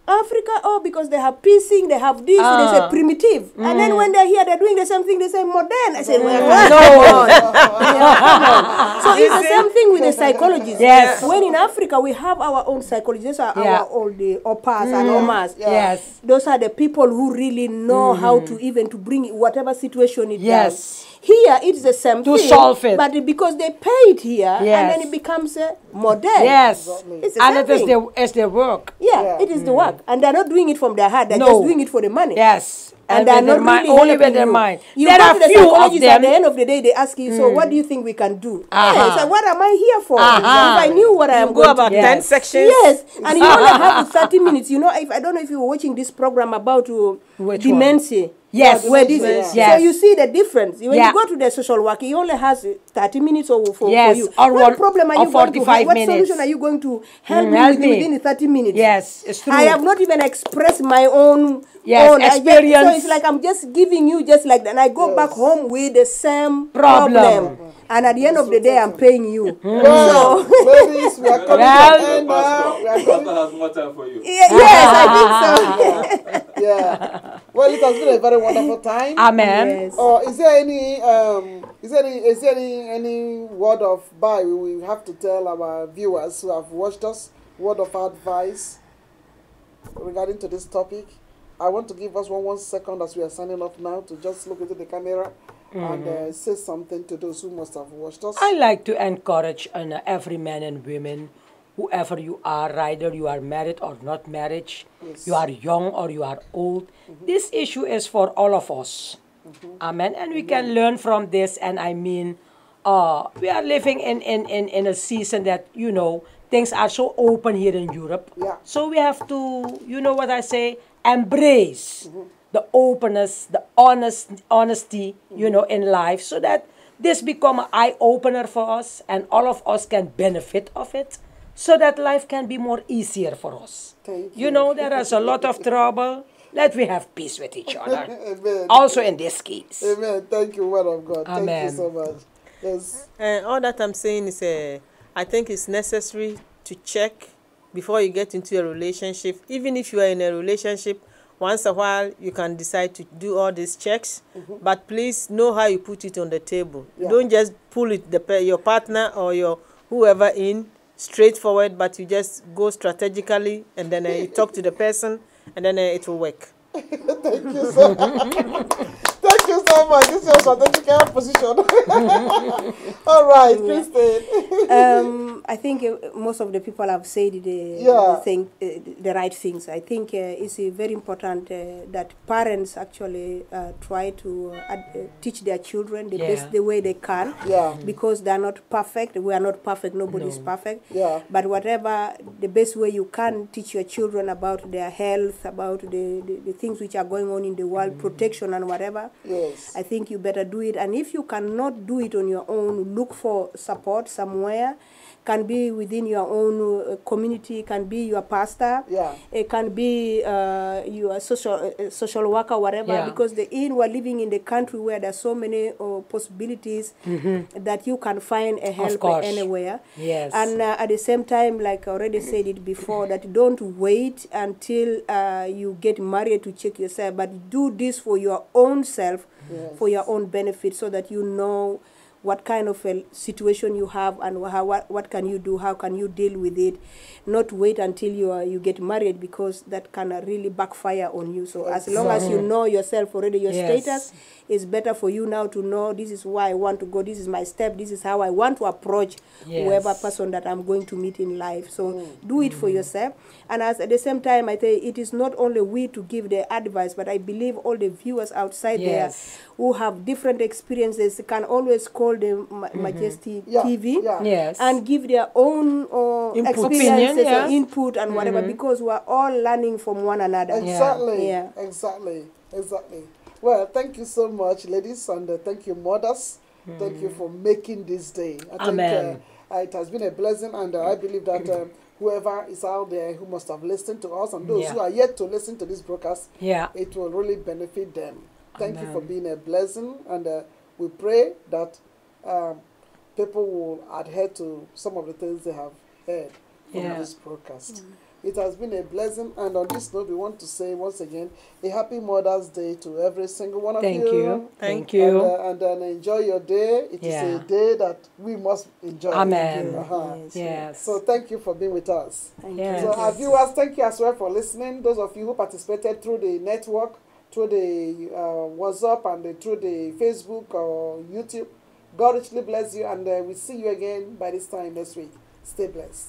Africa, oh, because they have piecing, they have this, they say primitive. And then when they're here, they're doing the same thing, they say modern. I say, well, come on. Come on. So it's the same thing with the psychologists. Yes. When in Africa, we have our own psychologists, those are Yeah. our old the opas and omas. Yes. Those are the people who really know how to even to bring whatever situation it Yes. does. Here, it's the same To thing. solve it. But because they pay it here, and then Yes. it becomes modern. Yes. It's the And same it is thing. their work. Yeah, Yeah. it is the work. And they're not doing it from their heart. They're No. just doing it for the money. Yes. And with they're their not mind, really only with helping their you. mind. You There go are to the few of psychologist at the them. end of the day, they ask you, so what do you think we can do? Uh-huh. Yes, and what am I here for? Uh-huh. If I knew what I am Go going about to do. 10 Yes. sections. Yes, and you only have 30 minutes. You know, if I don't know if you were watching this program about Which dementia. Yes. Where this Dementia, is. yeah. So you see the difference. When Yeah. you go to the social worker, he only has 30 minutes for Yes, you. or What one- problem are or you going to 45 have? What minutes. solution are you going to help me help with me. within the 30 minutes? Yes, it's true. I have not even expressed my own Yes, own. experience. So it's like I'm just giving you just like that. And I go back home with the same Problem. problem. And at the end of the day, I'm paying you. Well, ladies, we are coming Well, to an end now. We are Pastor coming, has more time for you. Yes, I think so. yeah. Well, it has been a very wonderful time. Amen. Yes. Is there any word of bye we have to tell our viewers who have watched us? Word of advice regarding to this topic. I want to give us one second as we are signing off now to just look into the camera and say something to those who must have watched us. I like to encourage every man and women, whoever you are, either you are married or not married, you are young or you are old. This issue is for all of us. Amen. And we can learn from this. And I mean, we are living in a season that, you know, things are so open here in Europe. Yeah. So we have to, you know what I say, embrace the openness, the honesty, you know, in life, so that this become an eye-opener for us and all of us can benefit of it, so that life can be more easier for us. Thank You know, there is a lot of trouble. Let we have peace with each other. Amen. Also in this case. Amen. Thank you, word of God. Thank Amen. you so much. Yes. All that I'm saying is, I think it's necessary to check before you get into a relationship. Even if you are in a relationship, once a while you can decide to do all these checks, but please know how you put it on the table. Yeah. Don't just pull it your partner or your whoever in straightforward, but you just go strategically and then you talk to the person and then it will work. Thank you so Thank you so much. This is your strategic position. All right, Christine. I think most of the people have said the right things. I think it's very important that parents actually try to teach their children the way they can. Yeah. Because they are not perfect. We are not perfect. Nobody is perfect. Yeah. But whatever the best way you can teach your children about their health, about the things which are going on in the world, protection and whatever. Yes. I think you better do it. And if you cannot do it on your own, look for support somewhere. can be within your own community, can be your pastor, Yeah. it can be your social worker, whatever, Yeah. because we're living in the country where there's so many possibilities that you can find a help course. anywhere. Yes. And at the same time, like I already said it before, that don't wait until you get married to check yourself, but do this for your own self, for your own benefit, so that you know what kind of a situation you have and what can you do, how can you deal with it. Not wait until you get married, because that can really backfire on you. So as long as you know yourself already, your Yes. status, it's better for you now to know, this is why I want to go, this is my step, this is how I want to approach whoever person that I'm going to meet in life. So do it for yourself. And at the same time, I say it is not only we to give the advice, but I believe all the viewers outside there who have different experiences can always call the Majesty TV Yes. and give their own experiences Opinion, or input and whatever, because we're all learning from one another. Exactly. Yeah. Exactly. Exactly. Well, thank you so much, ladies, and thank you, mothers. Thank you for making this day. I Amen. think it has been a blessing, and I believe that whoever is out there who must have listened to us, and those who are yet to listen to this broadcast, it will really benefit them. Thank you for being a blessing, and we pray that people will adhere to some of the things they have heard from this broadcast. It has been a blessing, and on this note, we want to say once again a happy Mother's Day to every single one of you. Thank you. Thank you. And then enjoy your day. It is a day that we must enjoy. Amen. Yes. So thank you for being with us. Yes. So our viewers, thank you as well for listening. Those of you who participated through the network, through the WhatsApp, and through the Facebook or YouTube, God richly bless you, and we'll see you again by this time next week. Stay blessed.